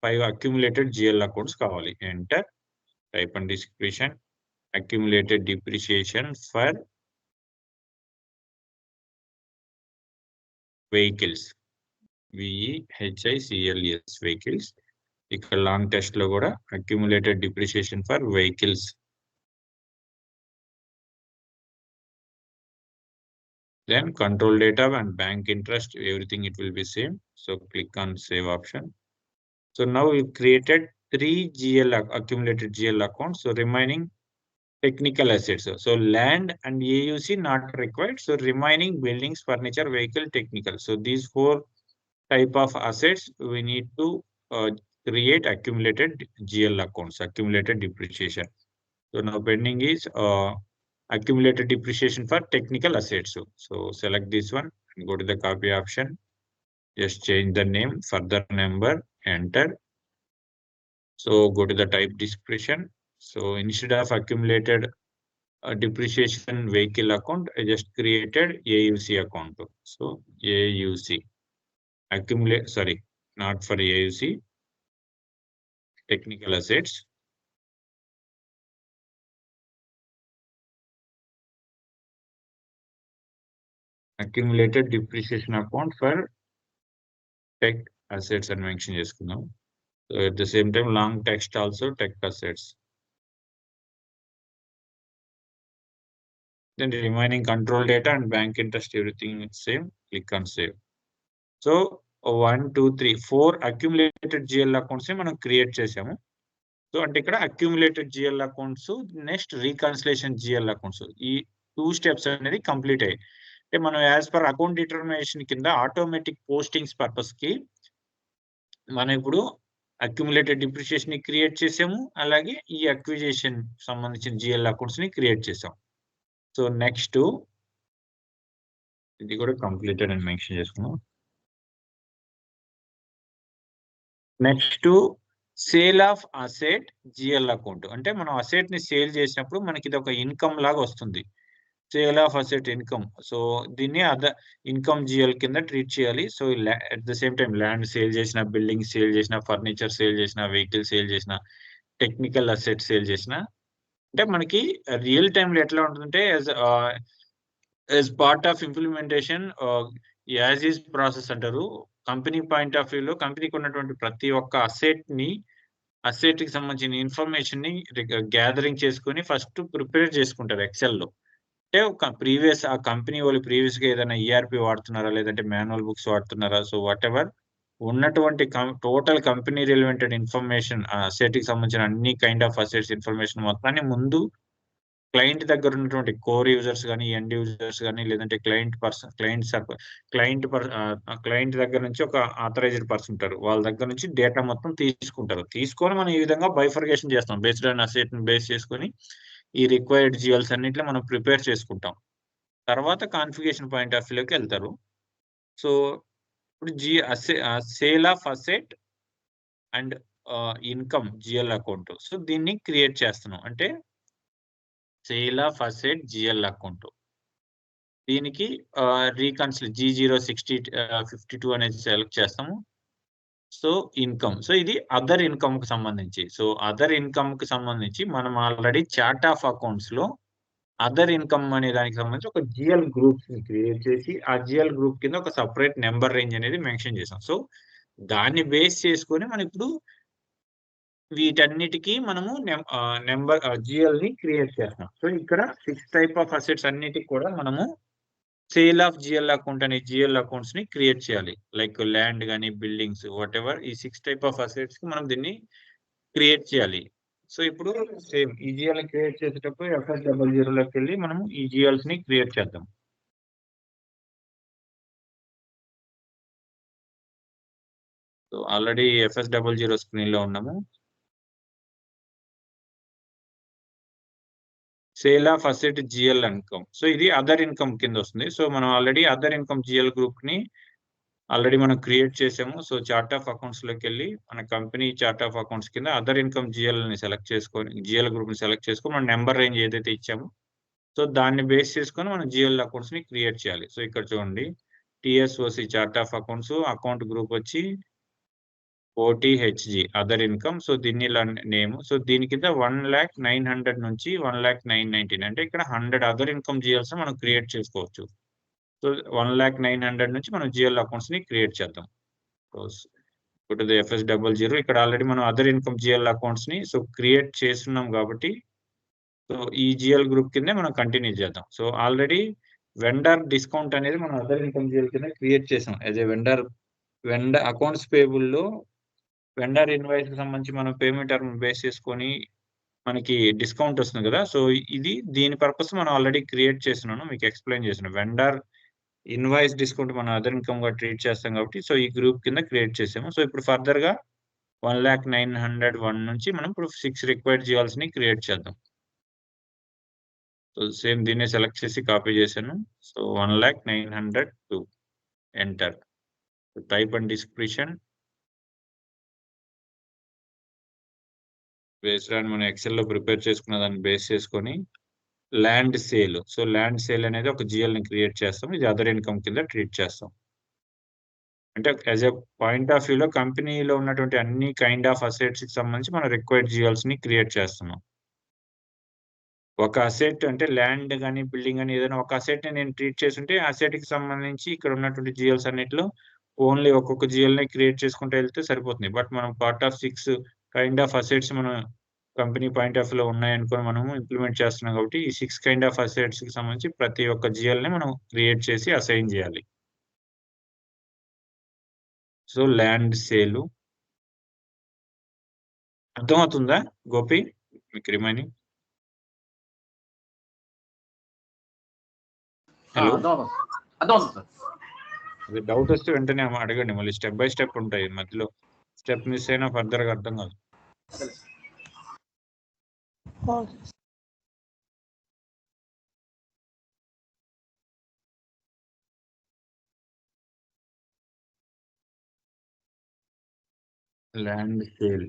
5 అక్యుములేటెడ్ జిఎల్ అకౌంట్స్ కావాలి. Enter type and description accumulated depreciation for vehicles VEHICLES vehicles. ఇక్కడ లాంగ్ టెస్ట్ లో కూడా accumulated depreciation for vehicles. Then control data and bank interest, everything it will be same. So click on save option. So now we created 3 accumulated GL accounts. So remaining technical assets. So land and AUC not required. So remaining buildings, furniture, vehicle, technical. So these 4 type of assets we need to create accumulated GL accounts, accumulated depreciation. So now pending is accumulated depreciation for technical assets. So select this one and go to the copy option. Just change the name, further number, enter. So go to the type description. So instead of accumulated depreciation vehicle account, I just created AUC account. So AUC accumulate, sorry, not for AUC, technical assets. Accumulated depreciation account for tech assets and mention చేసుకుందాం. So at the same time, long text also tech assets. Then the remaining control data and bank interest, everything is same. Click on save. So 1, 2, 3, 4 accumulated GL accounts మనం create చేసాము. So అంటే ఇక్కడ accumulated GL accounts, next reconciliation GL accounts, ఈ 2 steps అనేది complete అయ్యాయి. అంటే మనం as per account determination కింద ఆటోమేటిక్ పోస్టింగ్స్ పర్పస్ కి మనం ఇప్పుడు అక్యూములేటెడ్ డిప్రిషియేషన్ ని క్రియేట్ చేసాము, అలాగే ఈ అక్విజిషన్ సంబంధించిన జిఎల్ అకౌంట్స్ ని క్రియేట్ చేసాం. సో నెక్స్ట్ ఇది కూడా కంప్లీటెడ్ అని మెన్షన్ చేసుకున్నాం. Next sale of asset GL account, అంటే మనం అసెట్ ని సేల్ చేసినప్పుడు మనకి ఇది ఒక ఇన్కమ్ లాగా వస్తుంది, sale of asset income. So దీన్ని అదర్ ఇన్కమ్ జిఎల్ కింద ట్రీట్ చేయాలి. So at the same time land sale చేసిన, బిల్డింగ్ సేల్ చేసిన, ఫర్నిచర్ సేల్ చేసిన, వెహికల్ సేల్ చేసిన, టెక్నికల్ అసెట్ సేల్ చేసిన, అంటే మనకి రియల్ టైంలో ఎట్లా ఉంటుందంటే as part of implementation as is process అంటారు. కంపెనీ పాయింట్ ఆఫ్ వ్యూలో కంపెనీకి ఉన్నటువంటి ప్రతి ఒక్క అసెట్ కి సంబంధించిన ఇన్ఫర్మేషన్ ని గ్యాదరింగ్ చేసుకుని ఫస్ట్ ప్రిపేర్ చేసుకుంటారు ఎక్సెల్ లో. అంటే ఒక ప్రీవియస్ ఆ కంపెనీ వాళ్ళు ప్రీవియస్ గా ఏదైనా ఈఆర్పి వాడుతున్నారా, లేదంటే మాన్యువల్ బుక్స్ వాడుతున్నారా, సో వాట్ ఎవర్ ఉన్నటువంటి టోటల్ కంపెనీ రిలవెంటెడ్ ఇన్ఫర్మేషన్, అసెట్ కి సంబంధించిన అన్ని కైండ్ ఆఫ్ అసెట్స్ ఇన్ఫర్మేషన్ మొత్తాన్ని ముందు క్లయింట్ దగ్గర ఉన్నటువంటి కోర్ యూజర్స్ కానీ, ఎండ్ యూజర్స్ కానీ, లేదంటే క్లయింట్ దగ్గర నుంచి ఒక ఆథరైజ్డ్ పర్సన్ ఉంటారు, వాళ్ళ దగ్గర నుంచి డేటా మొత్తం తీసుకుంటారు. తీసుకొని మనం ఈ విధంగా బైఫర్గేషన్ చేస్తాం. బేస్డ్ ఆన్ అసెట్ ని బేస్ చేసుకొని ఈ రిక్వైర్డ్ జిఎల్స్ అన్నింటిలో మనం ప్రిపేర్ చేసుకుంటాం. తర్వాత కాన్ఫిగరేషన్ పాయింట్ ఆఫ్ వ్యూలోకి వెళ్తారు. సో ఇప్పుడు sale of asset and income GL account, so దీన్ని క్రియేట్ చేస్తున్నాం. అంటే sale of asset GL account, దీనికి రీకన్సిల్ G06052 అనేది సెలెక్ట్ చేస్తాము. సో ఇన్కమ్, సో ఇది అదర్ ఇన్కమ్ కి సంబంధించి. సో అదర్ ఇన్కమ్ కి సంబంధించి మనం ఆల్రెడీ చార్ట్ ఆఫ్ అకౌంట్స్ లో అదర్ ఇన్కమ్ అనే దానికి సంబంధించి ఒక జిఎల్ గ్రూప్స్ ని క్రియేట్ చేసి ఆ జిఎల్ గ్రూప్ కింద ఒక సపరేట్ నెంబర్ రేంజ్ అనేది మెన్షన్ చేసాం. సో దాన్ని బేస్ చేసుకొని మనం ఇప్పుడు వీటన్నిటికీ మనము నెంబర్ జిఎల్ ని క్రియేట్ చేస్తాం. సో ఇక్కడ 6 టైప్ ఆఫ్ అసెట్స్ అన్నిటికి కూడా మనము సేల్ ఆఫ్ జిఎల్ అకౌంట్ అనే జిఎల్ అకౌంట్స్ ని క్రియేట్ చేయాలి. లైక్ ల్యాండ్ కానీ, బిల్డింగ్స్, వాట్ ఎవర్ ఈ 6 టైప్ ఆఫ్ అసెట్స్ కి మనం దీన్ని క్రియేట్ చేయాలి. సో ఇప్పుడు సేమ్ ఈ జిఎల్ క్రియేట్ చేసేటప్పుడు FS00లోకి వెళ్ళి మనము ఈ జిఎల్స్ ని క్రియేట్ చేద్దాం. సో ఆల్రెడీ FS00 స్క్రీన్ లో ఉన్నాము. Sale of asset GL income, so ఇది అదర్ ఇన్కమ్ కింద వస్తుంది. సో మనం already other income GL group ని ఆల్రెడీ మనం క్రియేట్ చేసాము. సో చార్ట్ ఆఫ్ అకౌంట్స్ లోకి వెళ్ళి మన కంపెనీ చార్ట్ ఆఫ్ అకౌంట్స్ కింద అదర్ ఇన్కమ్ జిఎల్ ని సెలెక్ట్ చేసుకొని, జిఎల్ గ్రూప్ ని సెలెక్ట్ చేసుకొని మన నెంబర్ రేంజ్ ఏదైతే ఇచ్చామో సో దాన్ని బేస్ చేసుకొని మనం జిఎల్ అకౌంట్స్ ని క్రియేట్ చేయాలి. సో ఇక్కడ చూడండి TSOC chart of accounts, account group వచ్చి OTHG అదర్ ఇన్కమ్. సో దీన్ని ఇలా నేమ్, సో దీని కింద 1,09,00,000 నుంచి 1,09,19, అంటే ఇక్కడ 100 అదర్ ఇన్కమ్ జిఎల్స్ మనం క్రియేట్ చేసుకోవచ్చు. సో 1,09,00,000 నుంచి మనం జిఎల్ అకౌంట్స్ ని క్రియేట్ చేద్దాం. FS00 ఇక్కడ ఆల్రెడీ మనం అదర్ ఇన్కమ్ జిఎల్ అకౌంట్స్ ని సో క్రియేట్ చేస్తున్నాం కాబట్టి సో ఈ జిఎల్ గ్రూప్ కింద మనం కంటిన్యూ చేద్దాం. సో ఆల్రెడీ వెండర్ డిస్కౌంట్ అనేది మనం అదర్ ఇన్కమ్ జిఎల్ కింద క్రియేట్ చేసాం. As a vendor accounts payable లో వెండర్ ఇన్వాయిస్ కి సంబంధించి మనం పేమెంట్ టర్మ్ బేస్ చేసుకొని మనకి డిస్కౌంట్ వస్తుంది కదా. సో ఇది దీని పర్పస్ మనం ఆల్రెడీ క్రియేట్ చేస్తున్నాను, మీకు ఎక్స్ప్లెయిన్ చేస్తున్నాను. వెండర్ ఇన్వాయిస్ డిస్కౌంట్ మనం అదర్ ఇన్కమ్ గా ట్రీట్ చేస్తాం కాబట్టి సో ఈ గ్రూప్ కింద క్రియేట్ చేసాము. సో ఇప్పుడు ఫర్దర్ గా 1,09,101 నుంచి మనం ఇప్పుడు 6 రిక్వైర్డ్ జియాల్స్ ని క్రియేట్ చేద్దాం. సో సేమ్ దీన్ని సెలెక్ట్ చేసి కాపీ చేశాను. So 1,09,102 enter. Type and description based on మనం ఎక్సెల్ లో ప్రిపేర్ చేసుకున్న దాన్ని బేస్ చేసుకొని land sale. So land sale అనేది ఒక జిఎల్ ని క్రియేట్ చేస్తాం. ఇది అదర్ ఇన్కమ్ కింద ట్రీట్ చేస్తాం. అంటే యాజ్ ఎ పాయింట్ ఆఫ్ వ్యూలో కంపెనీలో ఉన్నటువంటి అన్ని కైండ్ ఆఫ్ అసెట్స్ కి సంబంధించి మనం రిక్వైర్డ్ జిఎల్స్ ని క్రియేట్ చేస్తున్నాం. ఒక అసెట్ అంటే ల్యాండ్ కానీ బిల్డింగ్ కానీ ఏదైనా ఒక అసెట్ ని నేను ట్రీట్ చేస్తుంటే అసెట్ కి సంబంధించి ఇక్కడ ఉన్నటువంటి జిఎల్స్ అన్నిటిలో ఓన్లీ ఒక్కొక్క జిఎల్ ని క్రియేట్ చేసుకుంటూ వెళ్తే సరిపోతుంది. బట్ మనం part of 6 kind of assets మనం కంపెనీ పాయింట్ ఆఫ్ లో ఉన్నాయనుకొని మనము ఇంప్లిమెంట్ చేస్తున్నాం కాబట్టి ఈ 6 కైండ్ ఆఫ్ అసెట్స్ కి సంబంధించి ప్రతి ఒక్క జిఎల్ ని మనం క్రియేట్ చేసి అసైన్ చేయాలి. సో ల్యాండ్ సేల్ అర్థమవుతుందా గోపి మీకు రిమైనింగ్? హలో, అర్థమవుతుంది సార్. అది డౌట్ వస్తే వెంటనే అడగండి. మళ్ళీ స్టెప్ బై స్టెప్ ఉంటాయి, మధ్యలో స్టెప్ మిస్ అయినా ఫర్దర్ గా అర్థం కాదు. ల్యాండ్ సేల్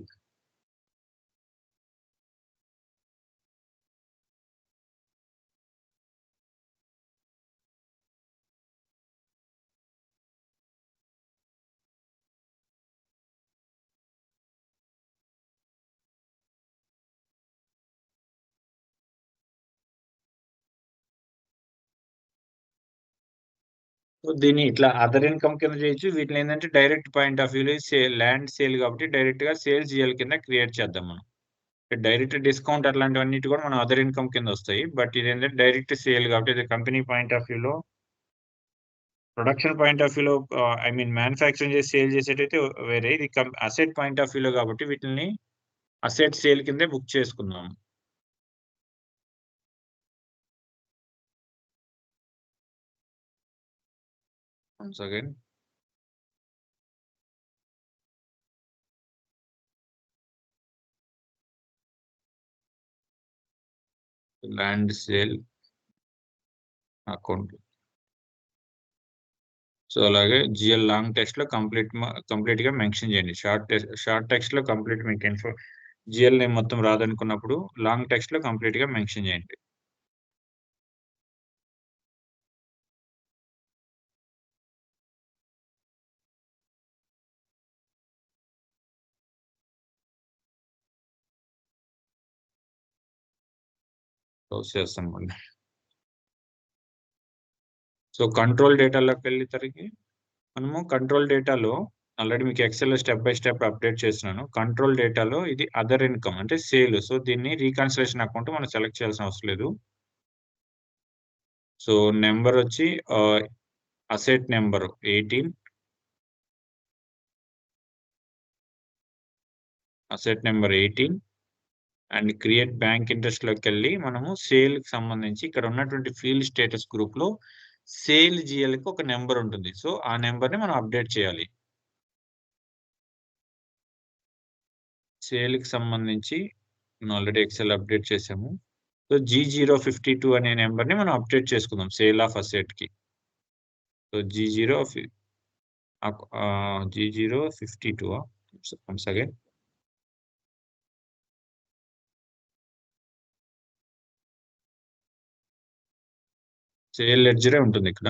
దీన్ని ఇట్లా అదర్ ఇన్కమ్ కింద చేయొచ్చు. వీటిని ఏంటంటే డైరెక్ట్ పాయింట్ ఆఫ్ వ్యూలో ల్యాండ్ సేల్ కాబట్టి డైరెక్ట్ గా సేల్స్ జిఎల్ కింద క్రియేట్ చేద్దాం మనం. డైరెక్ట్ డిస్కౌంట్ అట్లాంటివన్నిటి కూడా మనం అదర్ ఇన్కమ్ కింద వస్తాయి. బట్ ఇది ఏంటంటే డైరెక్ట్ సేల్ కాబట్టి ఇది కంపెనీ పాయింట్ ఆఫ్ వ్యూలో, ప్రొడక్షన్ పాయింట్ ఆఫ్ వ్యూలో ఐ మీన్ మ్యానుఫ్యాక్చరింగ్ చేసి సేల్ చేసేటైతే వేరే, ఇది అసెట్ పాయింట్ ఆఫ్ వ్యూలో కాబట్టి వీటిని అసెట్ సేల్ కిందే బుక్ చేసుకుందాం. Once again land sale account. So అలాగే జిఎల్ లాంగ్ టెక్స్ట్ లో కంప్లీట్ గా మెన్షన్ చేయండి. షార్ట్ టెక్స్ట్ లో కంప్లీట్ మీకు జిఎల్ నేమ్ మొత్తం రాదనుకున్నప్పుడు లాంగ్ టెక్స్ట్ లో కంప్లీట్ గా మెన్షన్ చేయండి. క్లోజ్ చేస్తాం మళ్ళీ. సో కంట్రోల్ డేటాలోకి వెళ్ళి తరిగి మనము కంట్రోల్ డేటాలో ఆల్రెడీ మీకు excel step by step update చేస్తున్నాను. కంట్రోల్ డేటాలో ఇది అదర్ ఇన్కమ్ అంటే సేల్. సో దీన్ని రీకన్సిలేషన్ అకౌంట్ మనం సెలెక్ట్ చేయాల్సిన అవసరం లేదు. సో నెంబర్ వచ్చి asset number 18, asset number 18 and create bank interest లోకి వెళ్ళి మనము సేల్ కి సంబంధించి ఇక్కడ ఉన్నటువంటి ఫీల్డ్ స్టేటస్ గ్రూప్ లో సేల్ జిఎల్ కి ఒక నెంబర్ ఉంటుంది. సో ఆ నెంబర్ ని మనం అప్డేట్ చేయాలి. సేల్ కి సంబంధించి మనం ఆల్రెడీ ఎక్సెల్ అప్డేట్ చేసాము. సో G052 అనే నెంబర్ ని మనం అప్డేట్ చేసుకుందాం సేల్ ఆఫ్ అసెట్ కి. So G052 once again sale లెడ్జరే ఉంటుంది ఇక్కడ.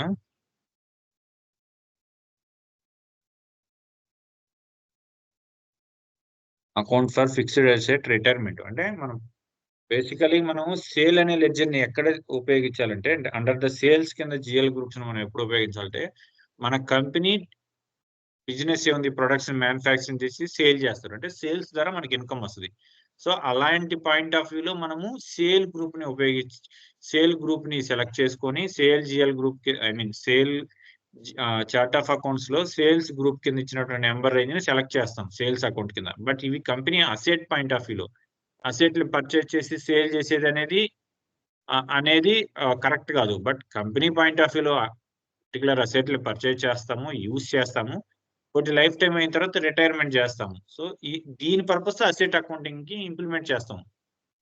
Account for fixed asset retirement అంటే మనం బేసికలీ మనము సేల్ అనే లెడ్జర్ ని ఎక్కడ ఉపయోగించాలంటే అండర్ ద సేల్స్ కింద జిఎల్ గ్రూప్స్ మనం ఎప్పుడు ఉపయోగించాలంటే మన కంపెనీ బిజినెస్ ఏముంది, ప్రొడక్ట్స్ మ్యానుఫ్యాక్చరింగ్ చేసి సేల్ చేస్తారు అంటే సేల్స్ ద్వారా మనకి ఇన్కమ్ వస్తుంది. సో అలాంటి పాయింట్ ఆఫ్ వ్యూలో మనము సేల్ గ్రూప్ ని ఉపయోగించి సేల్ గ్రూప్ ని సెలెక్ట్ చేసుకొని సేల్ జిఎల్ గ్రూప్ కి I mean sale chart of accounts లో సేల్స్ గ్రూప్ కింద ఇచ్చినటువంటి నెంబర్ రేంజ్ ని సెలెక్ట్ చేస్తాం సేల్స్ అకౌంట్ కింద. బట్ ఇవి కంపెనీ అసెట్ పాయింట్ ఆఫ్ వ్యూలో అసెట్లు పర్చేస్ చేసి సేల్ చేసేది అనేది కరెక్ట్ కాదు. బట్ కంపెనీ పాయింట్ ఆఫ్ వ్యూలో పర్టికులర్ అసెట్లు పర్చేస్ చేస్తాము, యూజ్ చేస్తాము. ఒకటి లైఫ్ టైం అయిన తర్వాత రిటైర్మెంట్ చేస్తాము. సో దీని పర్పస్ అసెట్ అకౌంటింగ్ కి ఇంప్లిమెంట్ చేస్తాం.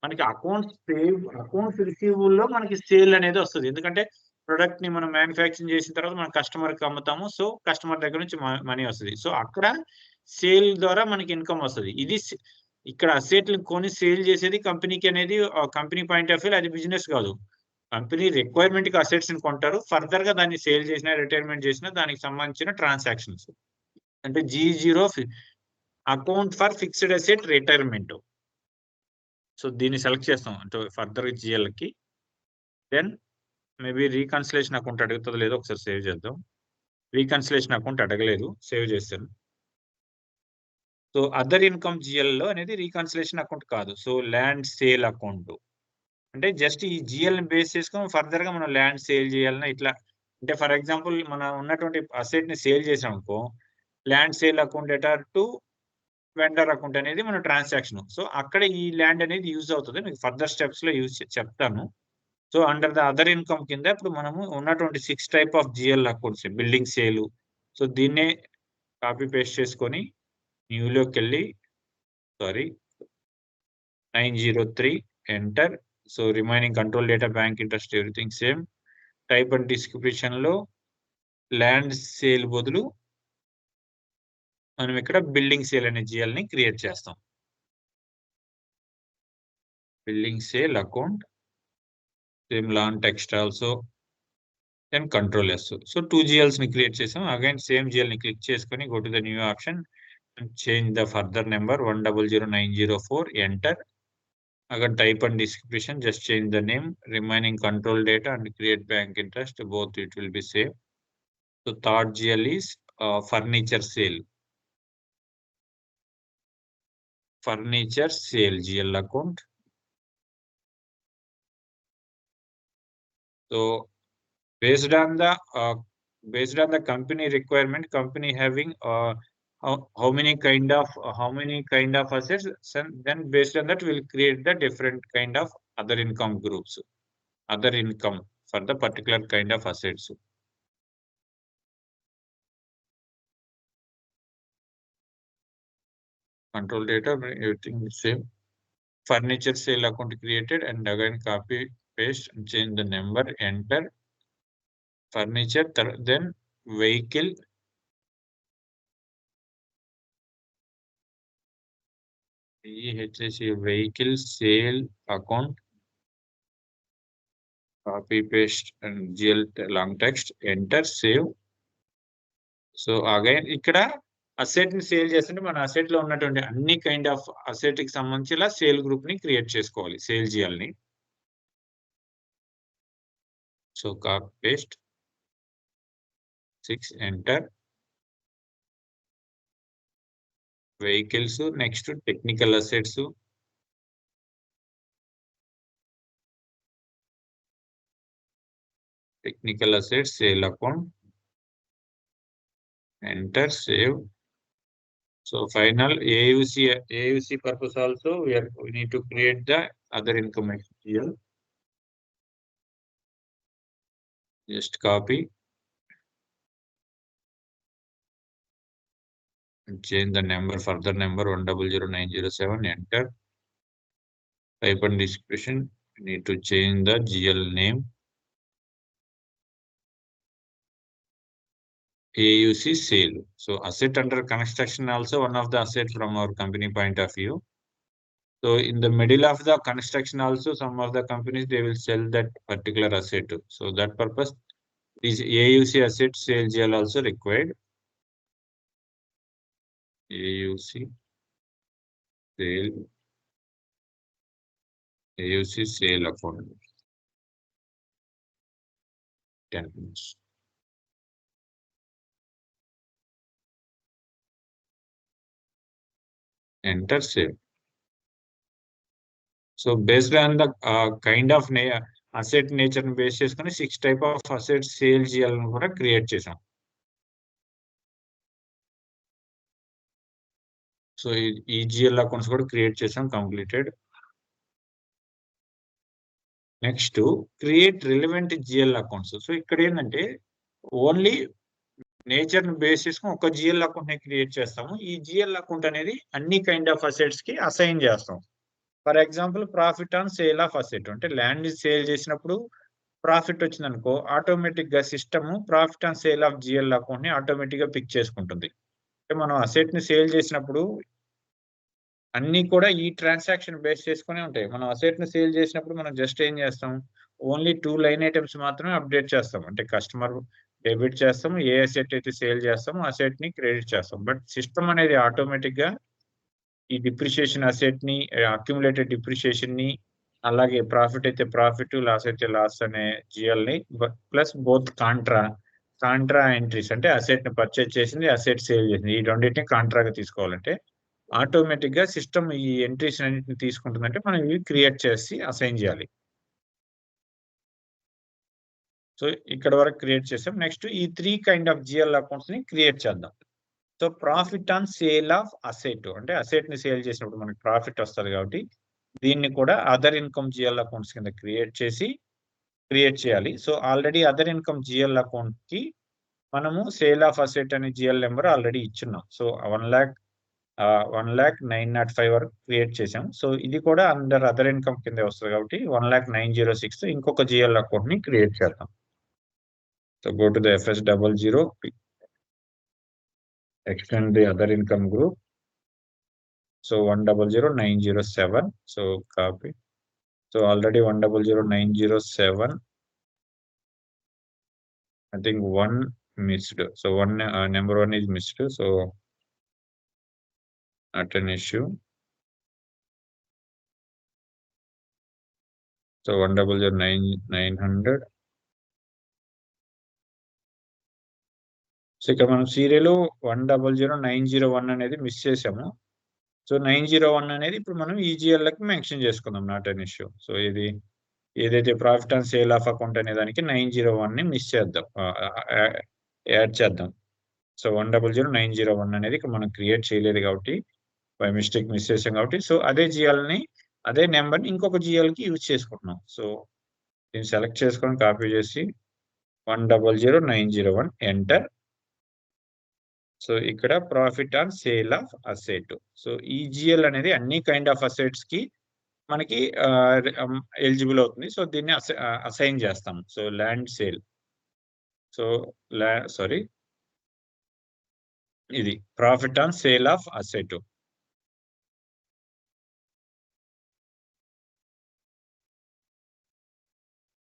మనకి అకౌంట్స్ రిసీవబుల్ లో మనకి సేల్ అనేది వస్తుంది. ఎందుకంటే ప్రొడక్ట్ ని మనం మ్యానుఫ్యాక్చరింగ్ చేసిన తర్వాత మనం కస్టమర్ కి అమ్ముతాము. సో కస్టమర్ దగ్గర నుంచి మనీ వస్తుంది. సో అక్కడ సేల్ ద్వారా మనకి ఇన్కమ్ వస్తుంది. ఇది ఇక్కడ అసెట్లు కొని సేల్ చేసేది కంపెనీకి అనేది కంపెనీ పాయింట్ ఆఫ్ వ్యూ అది బిజినెస్ కాదు. కంపెనీ రిక్వైర్మెంట్ కి అసెట్స్ ని కొంటారు. ఫర్దర్ గా దాన్ని సేల్ చేసినా రిటైర్మెంట్ చేసినా దానికి సంబంధించిన ట్రాన్సాక్షన్స్. అంటే G0 account for fixed asset retirement. So దీన్ని సెలెక్ట్ చేస్తాం అంటే ఫర్దర్ GL కి. దెన్ మేబీ రీకన్సిలేషన్ అకౌంట్ అడుగుతుందో లేదో ఒకసారి సేవ్ చేద్దాం. రీకన్సిలేషన్ అకౌంట్ అడగలేదు, సేవ్ చేస్తాను. సో అదర్ ఇన్కమ్ GL లో అనేది రీకన్సిలేషన్ అకౌంట్ కాదు. సో ల్యాండ్ సేల్ అకౌంట్ అంటే జస్ట్ ఈ GL ని బేస్ చేసుకొని ఫర్దర్ గా మనం ల్యాండ్ సేల్ చేయాలన్నా ఇట్లా అంటే ఫర్ ఎగ్జాంపుల్ మనం ఉన్నటువంటి అసెట్ ని సేల్ చేసాం అనుకో, ల్యాండ్ సేల్ అకౌంట్ ఎటర్ టు వెండర్ అకౌంట్ అనేది మన ట్రాన్సాక్షన్. సో అక్కడ ఈ ల్యాండ్ అనేది యూజ్ అవుతుంది. మీకు ఫర్దర్ స్టెప్స్ లో యూజ్ చెప్తాను. So under the other income కింద ఇప్పుడు మనము ఉన్నటువంటి 6 type of GL accounts building sale. So దీన్నే కాపీ పేస్ట్ చేసుకొని న్యూలోకి వెళ్ళి 903 enter. So remaining control data, bank interest, everything same. Type and description లో ల్యాండ్ సేల్ బదులు మనం ఇక్కడ బిల్డింగ్ సేల్ అనే GL ని క్రియేట్ చేస్తాం. Building sale account same long text also then control S. So 2 GLs ని క్రియేట్ చేసాం. Again same GL ని క్లిక్ చేసుకొని go to the new option and change the further number 100904 enter. Again type and description, just change the name, remaining control data and create bank interest, both it will be same. So third GL is furniture sale. Furniture sale GL account. So based on the company requirement, company having how many kind of assets, then based on that we'll create the different kind of other income groups, other income for the particular kind of assets. Control data, everything is same. Furniture sale account created and again copy paste and change the number, enter. Furniture, then vehicle, vehicle sale account, copy paste and GL long text, enter, save. So again ఇక్కడ asset ని sale చేస్తుంటే మన asset లో ఉన్నటువంటి అన్ని kind of asset కి సంబంధించి ఇలా సేల్ గ్రూప్ ని క్రియేట్ చేసుకోవాలి, సేల్ చేయాలని. So copy paste 6 enter. Vehicles, next technical assets, sale account, enter, save. So final AUC purpose also we need to create the other income GL. Just copy and change the number, further number 100907, enter. Type and description, we need to change the GL name. AUC sale. So asset under construction also one of the asset from our company point of view. So in the middle of the construction also some of the companies they will sell that particular asset. So that purpose this AUC asset sale GL also required. AUC sale account. 10 minutes. Enter, save. So based on the kind of asset nature ని base చేసుకొని 6 type of asset sale GL ని కూడా create చేసాం. So ఈ GL accounts కూడా create చేసాం, completed. Next create relevant GL accounts. So ఇక్కడ ఏంటంటే ఓన్లీ నేచర్‌ని బేస్ చేసుకొని ఒక జీఎల్ అకౌంట్‌ని క్రియేట్ చేస్తాము. ఈ జీఎల్ అకౌంట్ అనేది అన్ని కైండ్ ఆఫ్ అసెట్స్‌కి అసైన్ చేస్తాం. For example profit on sale of asset అంటే ల్యాండ్‌ని సేల్ చేసినప్పుడు ప్రాఫిట్ వచ్చిందనుకో ఆటోమేటిక్‌గా system profit on sale of GL అకౌంట్‌ని ఆటోమేటిక్‌గా పిక్ చేసుకుంటుంది. అంటే మనం అసెట్‌ని సేల్ చేసినప్పుడు అన్నీ కూడా ఈ ట్రాన్సాక్షన్ బేస్ చేసుకొనే ఉంటాయి. మనం అసెట్‌ని సేల్ చేసినప్పుడు మనం జస్ట్ ఏం చేస్తాం? ఓన్లీ 2 లైన్ ఐటెమ్స్ మాత్రమే అప్డేట్ చేస్తాం. అంటే కస్టమర్ డెబిట్ చేస్తాము. ఏ అసెట్ అయితే సేల్ చేస్తామో అసెట్‌ని క్రెడిట్ చేస్తాం. బట్ సిస్టమ్ అనేది ఆటోమేటిక్‌గా ఈ డిప్రిషియేషన్ అసెట్‌ని అక్యుములేటెడ్ డిప్రిషియేషన్‌ని అలాగే ప్రాఫిట్ అయితే ప్రాఫిట్, లాస్ అయితే లాస్ అనే జీఎల్‌ని ప్లస్ బోత్ కాంట్రా ఎంట్రీస్ అంటే అసెట్‌ని పర్చేజ్ చేసింది, అసెట్ సేల్ చేసింది. ఈ రెండిటిని కాంట్రాగా తీసుకోవాలంటే ఆటోమేటిక్‌గా సిస్టమ్ ఈ ఎంట్రీస్ అన్నిటిని తీసుకుంటుందంటే మనం ఇవి క్రియేట్ చేసి అసైన్ చేయాలి. సో, ఇక్కడ వరకు క్రియేట్ చేసాం. నెక్స్ట్ ఈ 3 కైండ్ ఆఫ్ జీఎల్ అకౌంట్స్‌ని క్రియేట్ చేద్దాం. So, profit on sale of asset అంటే అసెట్‌ని సేల్ చేసినప్పుడు మనకు ప్రాఫిట్ వస్తది కాబట్టి, దీన్ని కూడా అదర్ ఇన్‌కమ్ జీఎల్ అకౌంట్స్ కింద క్రియేట్ చేయాలి. So, already other income GL అకౌంట్‌కి మనము సేల్ ఆఫ్ అసెట్ అనే జీఎల్ నంబర్ ఆల్రెడీ ఇచ్చున్నాం. సో, 1,905 వరకు క్రియేట్ చేసాం. సో, ఇది కూడా అండర్ అదర్ ఇన్‌కమ్ కిందే వస్తది కాబట్టి 1,0906 ఇంకొక జీఎల్ అకౌంట్‌ని క్రియేట్ చేద్దాం. So, go to the FS00 extend the other income group. So 1,00,907. So copy. So already 1,00,907. I think one missed. So one number one is missed. So not an issue. So 1,00,900. So ఇక్కడ మనం serial 1,00,901 అనేది miss చేసాము. So 901 అనేది ఇప్పుడు మనం ఈజీఎల్‌కి mention చేసుకుందాం. Not an issue. So ఇది ఏదైతే profit on sale of account అనే దానికి 901ని మిస్ చేద్దాం. యాడ్ చేద్దాం. సో 1,00,901 అనేది ఇక్కడ మనం క్రియేట్ చేయలేదు కాబట్టి బై మిస్టేక్ మిస్ చేసాం కాబట్టి సో అదే జీఎల్‌ని అదే నంబర్‌ని ఇంకొక జీఎల్‌కి యూజ్ చేసుకుంటున్నాం. సో దీన్ని సెలెక్ట్ చేసుకొని కాపీ చేసి 1,00,901 ఎంటర్. సో ఇక్కడ profit on sale of asset. So ఈ జీఎల్ అనేది అన్ని కైండ్ ఆఫ్ అసెట్స్‌కి మనకి ఎలిజిబుల్ అవుతుంది. సో దీన్ని అసైన్ చేస్తాం. So land sale. So sorry ఇది profit on sale of asset.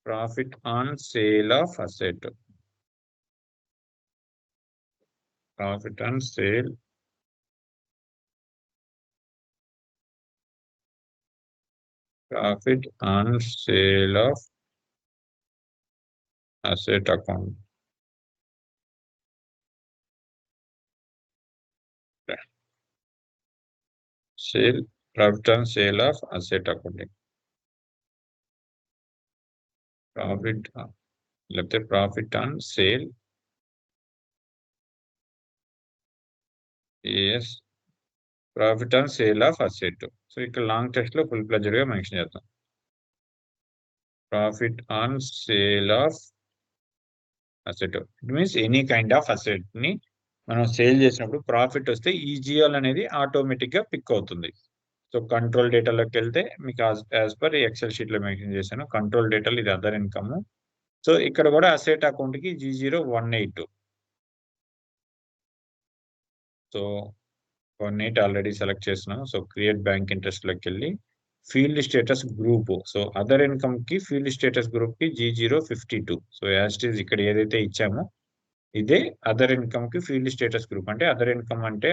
Profit on sale of asset. Profit on sale. Profit on sale of asset account. Sale. Profit on sale of asset accounting. Profit. Let's say profit on sale. Yes. Profit on sale of asset. So ఇక్కడ long text లో full pleasure గా mention చేద్దాం. Profit on sale of asset. It means any kind of asset ని మనం sale చేసినప్పుడు profit వస్తే ఈ GL అనేది ఆటోమేటిక్ గా పిక్ అవుతుంది. సో కంట్రోల్ డేటాలోకి వెళ్తే మీకు యాజ్ పర్ ఎక్సెల్ షీట్ లో మెన్షన్ చేశాను. కంట్రోల్ డేటాలో ఇది అదర్ ఇన్కమ్. సో ఇక్కడ కూడా అసెట్ అకౌంట్ కి G018. సో 18 ఆల్రెడీ సెలెక్ట్ చేస్తున్నాం. సో క్రియేట్ బ్యాంక్ ఇంట్రెస్ట్ లోకి వెళ్ళి field status group. So other income కి ఫీల్డ్ స్టేటస్ గ్రూప్ కి G052. So as it is ఇక్కడ ఏదైతే ఇచ్చామో ఇదే అదర్ ఇన్కమ్ కి ఫీల్డ్ స్టేటస్ గ్రూప్. అంటే అదర్ ఇన్కమ్ అంటే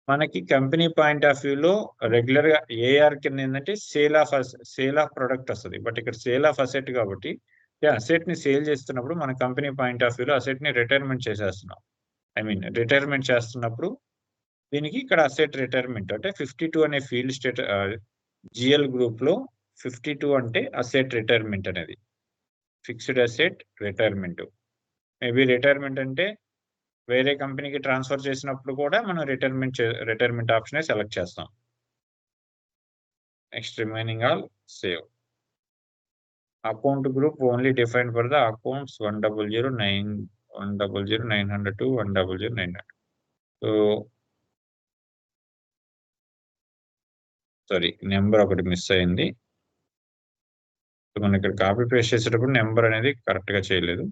మనకి కంపెనీ పాయింట్ ఆఫ్ వ్యూలో రెగ్యులర్ గా ఏఆర్ కింద ఏంటంటే సేల్ ఆఫ్ ప్రొడక్ట్ వస్తుంది. బట్ ఇక్కడ సేల్ ఆఫ్ అసెట్ కాబట్టి అసెట్ ని సేల్ చేస్తున్నప్పుడు మన కంపెనీ పాయింట్ ఆఫ్ వ్యూలో అసెట్ ని రిటైర్మెంట్ చేసేస్తున్నాం. ఐ మీన్ రిటైర్మెంట్ చేస్తున్నప్పుడు దీనికి ఇక్కడ అసెట్ రిటైర్మెంట్ అంటే 52 అనే ఫీల్డ్ స్టేట్ జిఎల్ గ్రూప్ లో 52 అంటే అసెట్ రిటైర్మెంట్ అనేది fixed asset retirement. Maybe retirement అంటే వేరే కంపెనీకి ట్రాన్స్ఫర్ చేసినప్పుడు కూడా మనం రిటైర్మెంట్ ఆప్షనే సెలెక్ట్ చేస్తాం. Next remaining all save. Account group only defined for the accounts 1,00,9 100,900 to 100,900. So sorry, number ఒకటి మిస్ అయింది. సో మనం ఇక్కడ కాపీ పేస్ట్ చేసేటప్పుడు నెంబర్ అనేది కరెక్ట్ గా చేయలేదు.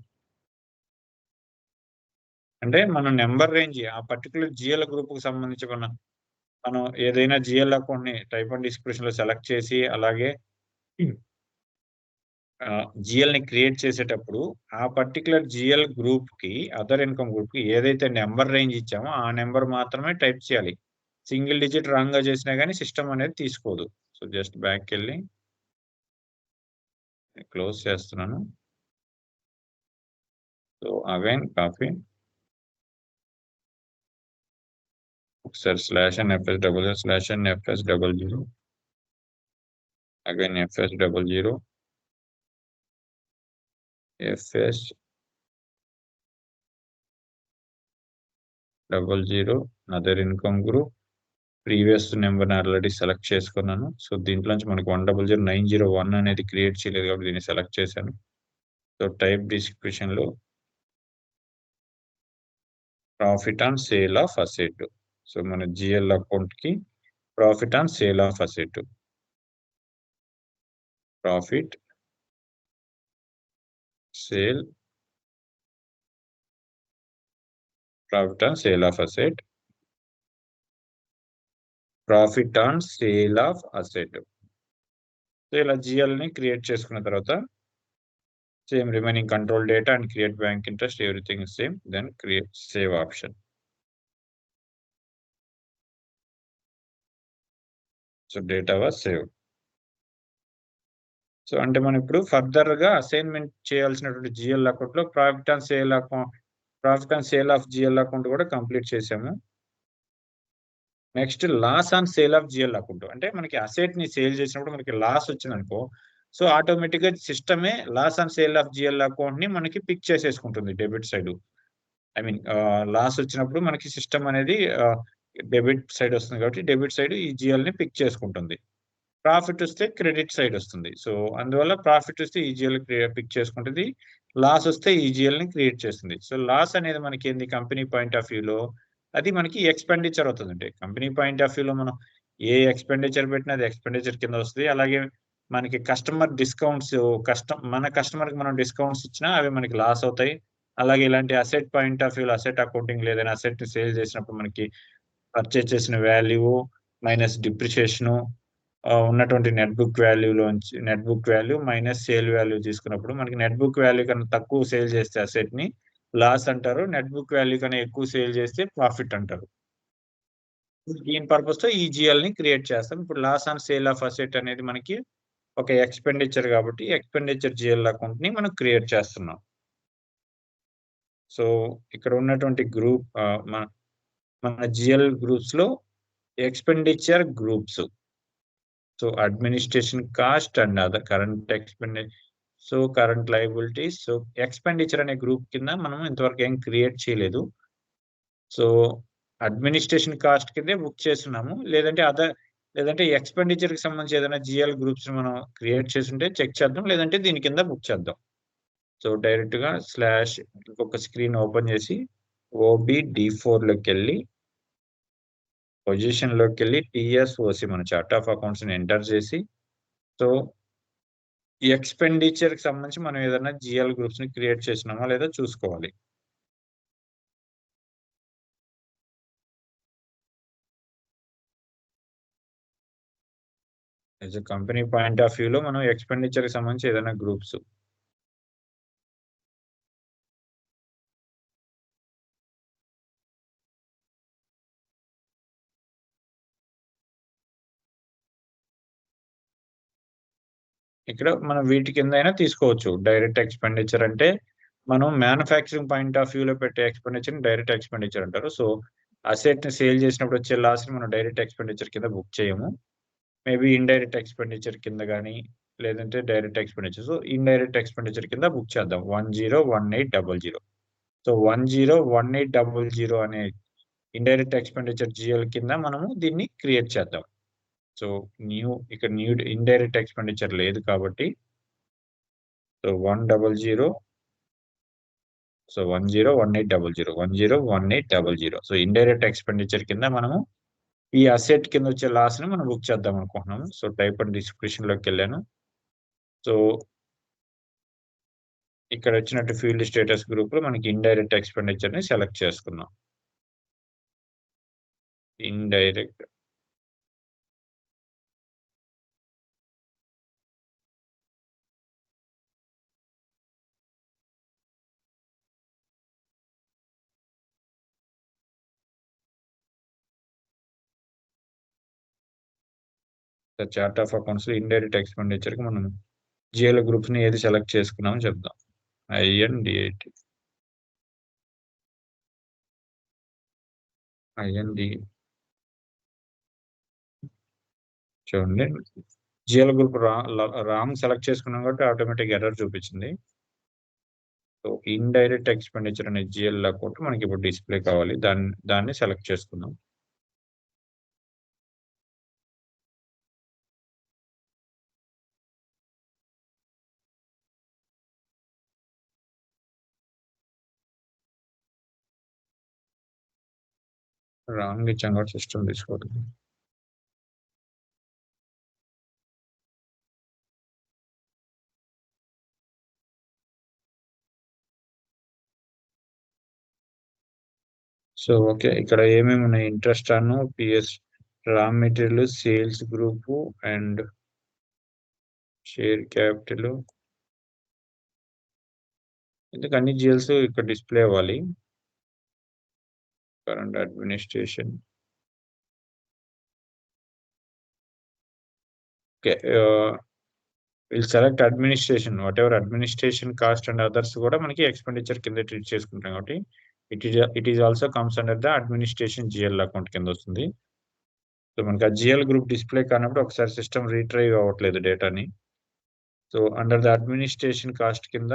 అంటే మన నెంబర్ రేంజ్ ఆ పర్టికులర్ జిఎల్ గ్రూప్ కు సంబంధించి మనం ఏదైనా జిఎల్ అకౌంట్ ని టైప్ అండ్ డిస్క్రిప్షన్ లో సెలెక్ట్ చేసి అలాగే జిఎల్ ని క్రియేట్ చేసేటప్పుడు ఆ పర్టికులర్ జిఎల్ గ్రూప్ కి అదర్ ఇన్కమ్ గ్రూప్ కి ఏదైతే నెంబర్ రేంజ్ ఇచ్చామో ఆ నెంబర్ మాత్రమే టైప్ చేయాలి. సింగిల్ డిజిట్ రాంగ్ గా చేసినా కానీ సిస్టమ్ అనేది తీసుకోదు. సో జస్ట్ బ్యాక్ వెళ్ళి క్లోజ్ చేస్తున్నాను. సో అగైన్ కాపీ, ఒకసారి /NFS00/NFS00 again FS00 FS00 other income group. Previous number already select చేసుకున్నాను. సో దీంట్లోంచి మనకు 100,901 అనేది క్రియేట్ చేయలేదు కాబట్టి దీన్ని సెలెక్ట్ చేశాను. సో టైప్ డిస్క్రిప్షన్ లో profit on sale of asset. So మన జిఎల్ అకౌంట్ కి profit on sale of asset, profit sale profit on sale of asset, profit on sale of asset. So ఇలా GL ని create చేసుకున్న తర్వాత same remaining control data and create bank interest everything is same, then create save option. So data was save. So అంటే మనం ఇప్పుడు further గా assignment చేయాల్సినటువంటి GL account లో profit on sale of GL account కూడా complete చేసాము. Next loss on sale of GL account అంటే మనకి అసెట్ ని సేల్ చేసినప్పుడు మనకి లాస్ వచ్చింది అనుకో, సో ఆటోమేటిక్ గా సిస్టమే loss on sale of GL account ని మనకి పిక్ చేసేసుకుంటుంది debit side. I mean loss వచ్చినప్పుడు మనకి సిస్టమ్ అనేది డెబిట్ సైడ్ వస్తుంది కాబట్టి డెబిట్ సైడ్ ఈ జిఎల్ ని పిక్ చేసుకుంటుంది. ప్రాఫిట్ వస్తే క్రెడిట్ సైడ్ వస్తుంది. సో అందువల్ల ప్రాఫిట్ వస్తే ఈజీఎల్ పిక్ చేసుకుంటుంది, లాస్ వస్తే ఈజీఎల్ ని క్రియేట్ చేస్తుంది. సో లాస్ అనేది మనకి ఏంది కంపెనీ పాయింట్ ఆఫ్ వ్యూలో అది మనకి ఎక్స్పెండిచర్ అవుతుంది. కంపెనీ పాయింట్ ఆఫ్ వ్యూలో మనం ఏ ఎక్స్పెండిచర్ పెట్టినా అది ఎక్స్పెండిచర్ కింద వస్తుంది. అలాగే మనకి కస్టమర్ డిస్కౌంట్స్ మన కస్టమర్ కి మనం డిస్కౌంట్స్ ఇచ్చినా అవి మనకి లాస్ అవుతాయి. అలాగే ఇలాంటి అసెట్ పాయింట్ ఆఫ్ వ్యూలో అసెట్ అకౌంటింగ్ ఏదైనా అసెట్ ని సేల్ చేసినప్పుడు మనకి పర్చేజ్ చేసిన వాల్యూ మైనస్ డిప్రిషియేషన్ ఉన్నటువంటి net book value minus sale value తీసుకున్నప్పుడు మనకి నెట్ బుక్ వాల్యూ కన్నా తక్కువ సేల్ చేస్తే అసెట్ ని లాస్ అంటారు, నెట్ బుక్ వాల్యూ కన్నా ఎక్కువ సేల్ చేస్తే ప్రాఫిట్ అంటారు. దీని పర్పస్ తో ఈ జిఎల్ ని క్రియేట్ చేస్తాం. ఇప్పుడు loss on sale of asset అనేది మనకి ఒక ఎక్స్పెండిచర్ కాబట్టి ఎక్స్పెండిచర్ జిఎల్ అకౌంట్ ని మనం క్రియేట్ చేస్తున్నాం. సో ఇక్కడ ఉన్నటువంటి గ్రూప్ మన జిఎల్ గ్రూప్స్ లో expenditure groups, so administration cost and other current expenditure, so current liabilities. So expenditure అనే గ్రూప్ కింద మనం ఇంతవరకు ఏం క్రియేట్ చేయలేదు. సో అడ్మినిస్ట్రేషన్ కాస్ట్ కిందే బుక్ చేస్తున్నాము, లేదంటే ఎక్స్పెండిచర్ కి సంబంధించి ఏదైనా జిఎల్ గ్రూప్స్ మనం క్రియేట్ చేసి ఉంటే చెక్ చేద్దాం, లేదంటే దీని కింద బుక్ చేద్దాం. సో డైరెక్ట్ గా ఇంకొక స్క్రీన్ ఓపెన్ చేసి OBD4 లోకి వెళ్ళి పొజిషన్ లోకి వెళ్ళి TSOC మన చార్ట్ ఆఫ్ అకౌంట్స్ ని ఎంటర్ చేసి, సో ఈ ఎక్స్పెండిచర్ కి సంబంధించి మనం ఏదైనా జిఎల్ గ్రూప్స్ ని క్రియేట్ చేసినామా లేదా చూసుకోవాలి. As a company point of వ్యూలో మనం ఎక్స్పెండిచర్ కి సంబంధించి ఏదైనా గ్రూప్స్, ఇక్కడ మనం వీటి కింద అయినా తీసుకోవచ్చు. డైరెక్ట్ ఎక్స్పెండిచర్ అంటే మనం మ్యానుఫ్యాక్చరింగ్ పాయింట్ ఆఫ్ వ్యూలో పెట్టే ఎక్స్పెండిచర్ ని డైరెక్ట్ ఎక్స్పెండిచర్ అంటారు. సో అసెట్ ని సేల్ చేసినప్పుడు వచ్చే లాస్ ని మనం డైరెక్ట్ ఎక్స్పెండిచర్ కింద బుక్ చేయము. మేబీ ఇండైరెక్ట్ ఎక్స్పెండిచర్ కింద కానీ లేదంటే direct expenditure. So indirect expenditure కింద బుక్ చేద్దాం 101800. సో 101800 అనే ఇండైరెక్ట్ ఎక్స్పెండిచర్ జిఎల్ కింద మనము దీన్ని క్రియేట్ చేద్దాం. సో ఇక్కడ న్యూ ఇండైరెక్ట్ ఎక్స్పెండిచర్ లేదు కాబట్టి so 100 so 101800 101800. So indirect expenditure కింద మనము ఈ అసెట్ కింద వచ్చే లాస్ ని మనం బుక్ చేద్దాం అనుకుంటున్నాము. సో టైప్ అండ్ డిస్క్రిప్షన్ లోకి వెళ్ళాను. సో ఇక్కడ వచ్చినట్టు ఫీల్డ్ స్టేటస్ గ్రూప్ లో మనకి ఇండైరెక్ట్ ఎక్స్పెండిచర్ ని సెలెక్ట్ చేసుకున్నాం. ఇండైరెక్ట్ చార్ట్ ఆఫ్ అకౌంట్స్ లో ఇండైరెక్ట్ ఎక్స్పెండిచర్ కి మనం జిఎల్ గ్రూప్స్ ని ఏది సెలెక్ట్ చేసుకున్నామో చెప్దాం. ఐఎన్డిఐటి చూడండి, జిఎల్ గ్రూప్ రాంగ్ సెలెక్ట్ చేసుకున్నాం కాబట్టి ఆటోమేటిక్ ఎర్రర్ చూపించింది. సో ఇండైరెక్ట్ ఎక్స్పెండిచర్ అనే జిఎల్ అకౌంట్ మనకి ఇప్పుడు డిస్ప్లే కావాలి. దాన్ని సెలెక్ట్ చేసుకుందాం. రాంగ్ ఇచ్చాం కాబట్టి సిస్టమ్ తీసుకోవద్దు. సో ఓకే, ఇక్కడ ఏమేమి ఉన్నాయి? Interest Anu, PS, raw material, sales group and share capital. ఎందుకు అన్ని జిఎల్స్ ఇక్కడ డిస్ప్లే అవ్వాలి? Current administration. Okay, will select administration. What ever administration cost and others కూడా మనకి ఎక్స్పెండిచర్ కింద ట్రీట్ చేసుకుంటాం కాబట్టి it is also comes under the administration GL account కింద వస్తుంది. సో మనకి ఆ జిఎల్ గ్రూప్ డిస్ప్లే కానప్పుడు ఒకసారి సిస్టమ్ రీట్రైవ్ అవ్వట్లేదు డేటాని. So under the administration cost కింద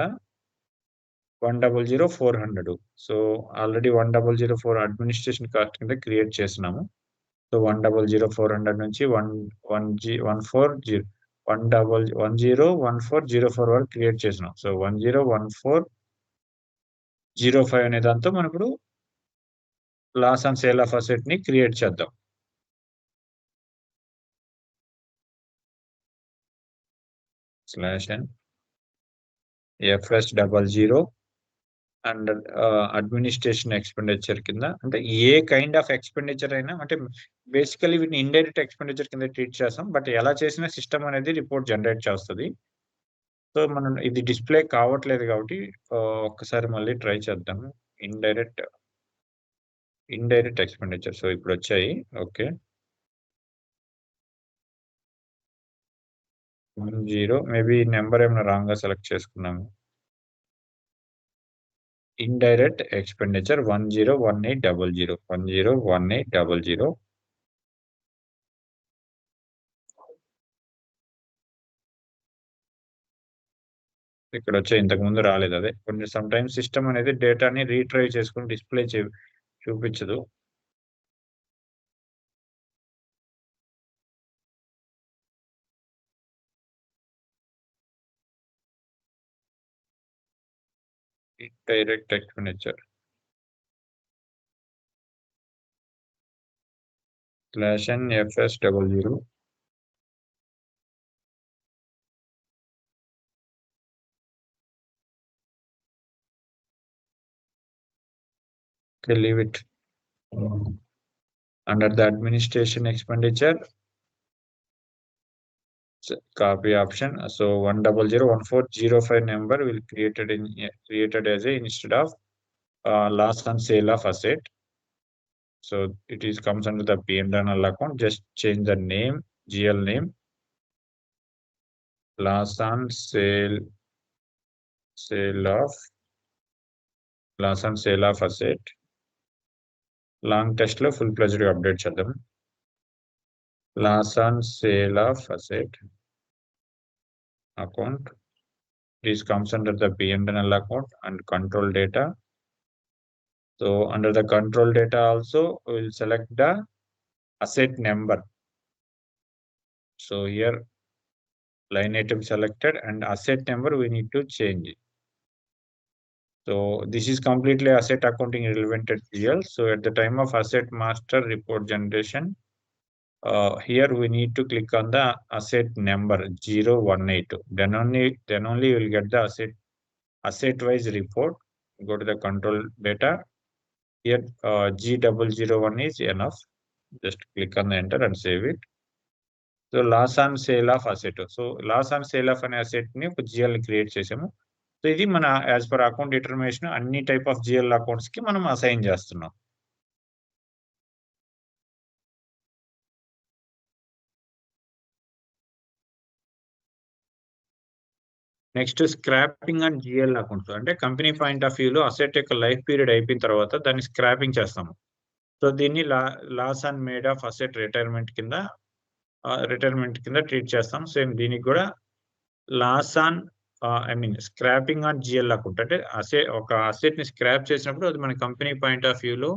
100,400. సో ఆల్రెడీ 100,400 అడ్మినిస్ట్రేషన్ కాస్ట్ కింద క్రియేట్ చేసినాము. సో 100,400 నుంచి 101404 వరకు క్రియేట్ చేసినాం. సో 101405 అనే దాంతో మనం ఇప్పుడు loss on sale of asset ని క్రియేట్ చేద్దాం. /n FS00 and administration expenditure కింద, అంటే ఏ కైండ్ ఆఫ్ ఎక్స్పెండిచర్ అయినా, అంటే బేసికలీ వీటిని ఇండైరెక్ట్ ఎక్స్పెండిచర్ కింద ట్రీట్ చేస్తాం. బట్ ఎలా చేసినా సిస్టమ్ అనేది రిపోర్ట్ జనరేట్ చేస్తుంది. సో మనం ఇది డిస్ప్లే కావట్లేదు కాబట్టి ఒక్కసారి మళ్ళీ ట్రై చేద్దాము. Indirect expenditure. సో ఇప్పుడు వచ్చాయి. ఓకే, 10 మేబీ నెంబర్ ఏమైనా రాంగ్ గా సెలెక్ట్ చేసుకున్నాము. Indirect expenditure 101800 101800. ఇక్కడ వచ్చే ఇంతకు ముందు రాలేదు. అదే కొన్ని సమ్ టైమ్స్ సిస్టమ్ అనేది డేటాని రీట్రైవ్ చేసుకుని డిస్ప్లే చూపించదు. Indirect expenditure /n FS00. Okay, leave it. Under the administration expenditure, copy option. So 1001405 number will created as a instead of loss on sale of asset. So it is comes under the P&L account. Just change the name, GL name, loss on sale of asset. Long text లో full pledged update చేద్దాం. Loss on sale of asset account. This comes under the P&L account and control data. So under the control data also we will select the asset number. So here line item selected and asset number we need to change it. So this is completely asset accounting relevant at GL. So at the time of asset master report generation, here we need to click on the asset number 018. Then only you will get the asset wise report. Go to the control data. Here G001 is enough. Just click on the enter and save it. So loss on sale of asset. So loss on sale of an asset ni ఒక GL create చేసాము. So ఇది మన as per account determination అన్ని type of GL accounts కి మనం assign చేస్తున్నాం. Next scrapping and GL accounts అంటే company point of వ్యూలో అసెట్ యొక్క లైఫ్ పీరియడ్ అయిపోయిన తర్వాత దాన్ని స్క్రాపింగ్ చేస్తాము. సో దీన్ని loss and made of asset retirement కింద ట్రీట్ చేస్తాం. సేమ్ దీనికి కూడా loss on scrapping on GL account అంటే ఒక అసెట్ ని స్క్రాప్ చేసినప్పుడు అది మన కంపెనీ పాయింట్ ఆఫ్ వ్యూలో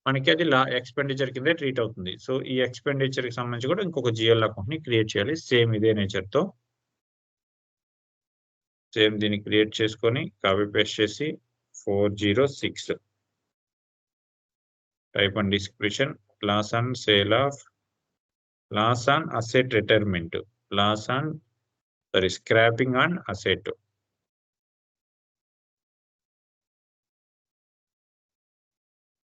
మనకి అది ఎక్స్పెండిచర్ కింద ట్రీట్ అవుతుంది. సో ఈ ఎక్స్పెండిచర్ కి సంబంధించి కూడా ఇంకొక GL అకౌంట్ ని క్రియేట్ చేయాలి సేమ్ ఇదే నేచర్ తో. సేమ్ దీన్ని క్రియేట్ చేసుకొని కాపీ పేస్ట్ చేసి 406 type and description loss on sale of loss on asset retirement loss on scrapping on asset.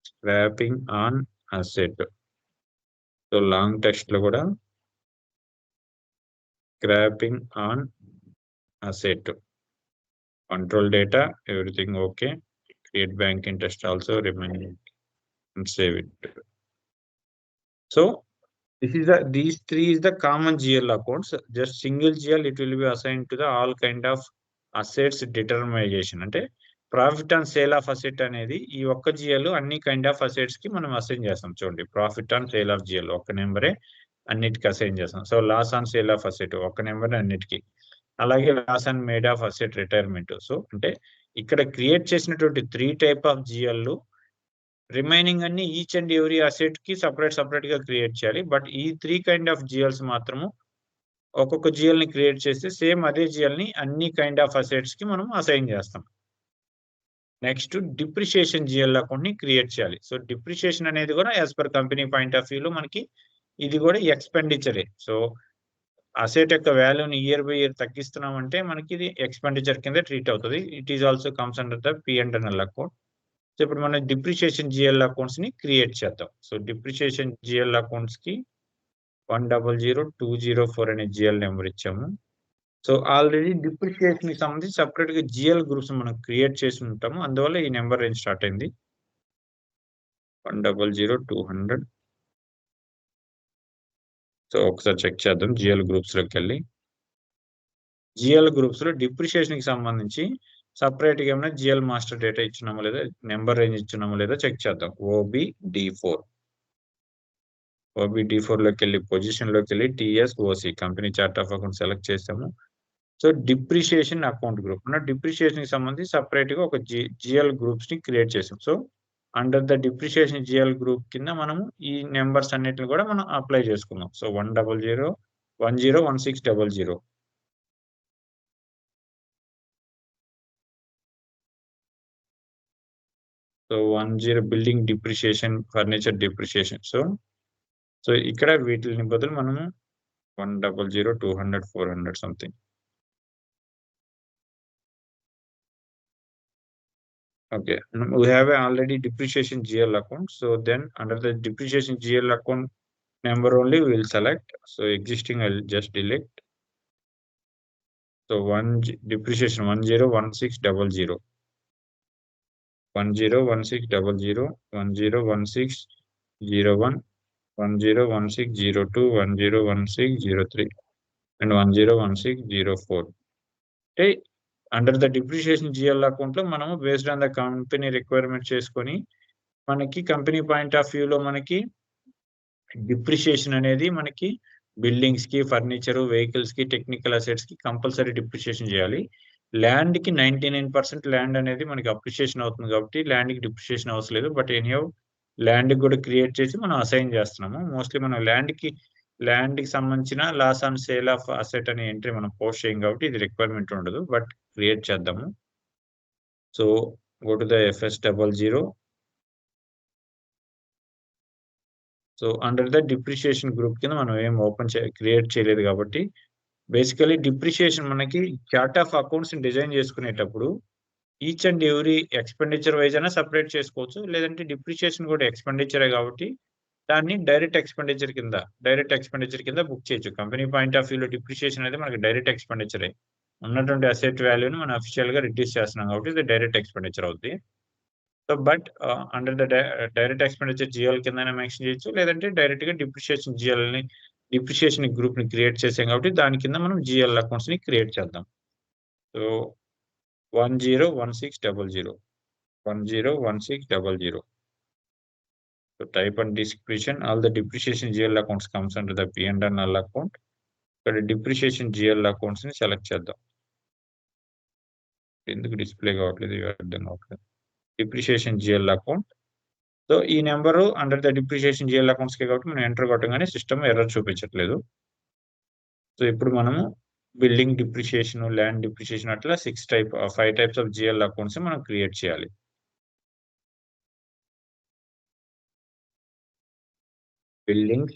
Scrapping on asset. So long text లో కూడా scrapping on asset. Control data, everything okay. Create bank interest also remaining and save it. So these three is the common GL accounts. Just single GL, it will be assigned to the all kind of assets determination. అంటే profit on sale of asset అనేది ఈ ఒక్క GL అన్ని kind of assets కి మనం assign చేస్తాం. చూడండి profit on sale of GL ఒక్క నెంబరే అన్నిటికి అసైన్ చేస్తాం. So loss on sale of asset ఒక్క నెంబర్ అన్నిటికి. అలాగే loss and made of asset retirement. So అంటే ఇక్కడ క్రియేట్ చేసినటువంటి 3 టైప్ ఆఫ్ GL రిమైనింగ్ అన్ని ఈచ్ అండ్ ఎవ్రీ అసెట్ కి సపరేట్ గా క్రియేట్ చేయాలి. బట్ ఈ 3 కైండ్ ఆఫ్ GLs మాత్రము ఒక్కొక్క GL ని క్రియేట్ చేస్తే సేమ్ అదే GL ని అన్ని కైండ్ ఆఫ్ అసెట్స్ కి మనం అసైన్ చేస్తాం. నెక్స్ట్ డిప్రిషియేషన్ GL అకౌంట్ ని క్రియేట్ చేయాలి. సో డిప్రిషియేషన్ అనేది కూడా as per company point of వ్యూలో మనకి ఇది కూడా ఎక్స్పెండిచరే. సో అసెట్ యొక్క వాల్యూని ఇయర్ బై ఇయర్ తగ్గిస్తున్నామంటే మనకి ఇది ఎక్స్పెండిచర్ కింద ట్రీట్ అవుతుంది. It is also comes under the P&L account. So ఇప్పుడు మనం డిప్రిషియేషన్ GL అకౌంట్స్ ని క్రియేట్ చేద్దాం. సో డిప్రిషియేషన్ GL అకౌంట్స్ కి 100204 అనే GL నెంబర్ ఇచ్చాము. సో ఆల్రెడీ డిప్రిషియేషన్ కి సంబంధించి సపరేట్ గా GL గ్రూప్స్ మనం క్రియేట్ చేసి ఉంటాము. అందువల్ల ఈ నెంబర్ రేంజ్ స్టార్ట్ అయింది 100200. సో ఒకసారి చెక్ చేద్దాం GL గ్రూప్స్ లోకి వెళ్ళి. GL గ్రూప్స్ లో డిప్రిషియేషన్ కి సంబంధించి సపరేట్ గా ఏమైనా GL మాస్టర్ డేటా ఇచ్చినామో లేదా నెంబర్ రేంజ్ ఇచ్చినామో లేదా చెక్ చేద్దాం. OBD4 లోకి వెళ్ళి పొజిషన్ లోకి వెళ్ళి TSOC company chart of account select చేసాము. So depreciation account group depreciation కి సంబంధించి సపరేట్ గా ఒక GL గ్రూప్స్ ని క్రియేట్ చేసాం. So under the depreciation GL group కింద మనము ఈ నెంబర్స్ అన్నిటిని కూడా మనం అప్లై చేసుకున్నాం. So 100101600. So 10 building depreciation, furniture depreciation. So ఇక్కడ వీటిని బదులు మనము 1000200 400 something. Okay, we have already depreciation GL account. So then under the depreciation GL account number only we will select. So existing I'll just delete. So depreciation 101600, 101600, 101601, 101602, 101603 and 101604. Okay. Under the depreciation GL account లో మనము based on the company requirement చేసుకొని మనకి company point of వ్యూలో మనకి depreciation అనేది మనకి buildings కి, furniture, vehicles కి, టెక్నికల్ అసెట్స్ కి కంపల్సరీ డిప్రిషియేషన్ చేయాలి. ల్యాండ్ కి 99% ల్యాండ్ అనేది మనకి అప్రిషియేషన్ అవుతుంది కాబట్టి ల్యాండ్ కి డిప్రిషియేషన్ అవసరం లేదు. బట్ ఎనీహౌ ల్యాండ్ కూడా క్రియేట్ చేసి మనం అసైన్ చేస్తున్నాము. మోస్ట్లీ మనం ల్యాండ్ కి సంబంధించిన loss on sale of asset అనే ఎంట్రీ మనం పోస్ట్ చేయం కాబట్టి ఇది రిక్వైర్మెంట్ ఉండదు. బట్ క్రియేట్ చేద్దాము. So go to the FS00. So under the depreciation group కింద మనం ఏం క్రియేట్ చేయలేదు కాబట్టి బేసికలీ డిప్రిషియేషన్ మనకి చార్ట్ ఆఫ్ అకౌంట్స్ డిజైన్ చేసుకునేటప్పుడు each and every expenditure wise అయినా సపరేట్ చేసుకోవచ్చు, లేదంటే డిప్రిషియేషన్ కూడా ఎక్స్పెండిచరే కాబట్టి దాన్ని డైరెక్ట్ ఎక్స్పెండిచర్ కింద బుక్ చేయొచ్చు. కంపెనీ పాయింట్ ఆఫ్ వ్యూలో డిప్రిషియేషన్ అనేది మనకి డైరెక్ట్ ఎక్స్పెండిచరే. ఉన్నటువంటి అసెట్ వాల్యూని మనం అఫీషియల్ గా రిడ్యూస్ చేస్తున్నాం కాబట్టి ఇది డైరెక్ట్ ఎక్స్పెండిచర్ అవుతుంది. So but under the direct expenditure GL కింద మెన్షన్ చేయొచ్చు, లేదంటే డైరెక్ట్ గా డిప్రిషియేషన్ గ్రూప్ ని క్రియేట్ చేసాం కాబట్టి దాని కింద మనం జిఎల్ అకౌంట్స్ ని క్రియేట్ చేద్దాం. So 101600 101600. So type and description, all the depreciation GL accounts comes under the P&L account. ఇక్కడ డిప్రిషియేషన్ GL అకౌంట్స్ ని సెలెక్ట్ చేద్దాం. ఎందుకు డిస్ప్లే కావట్లేదు అర్థం కావట్లేదు. Depreciation GL account. సో ఈ number under the depreciation GL accounts కి కాబట్టి మనం ఎంటర్ కొట్టగానే సిస్టమ్ ఎర్రర్ చూపించట్లేదు. సో ఇప్పుడు మనము బిల్డింగ్ డిప్రిషియేషన్, ల్యాండ్ డిప్రిషియేషన్ అట్లా 5 టైప్స్ ఆఫ్ GL అకౌంట్స్ మనం క్రియేట్ చేయాలి. బిల్డింగ్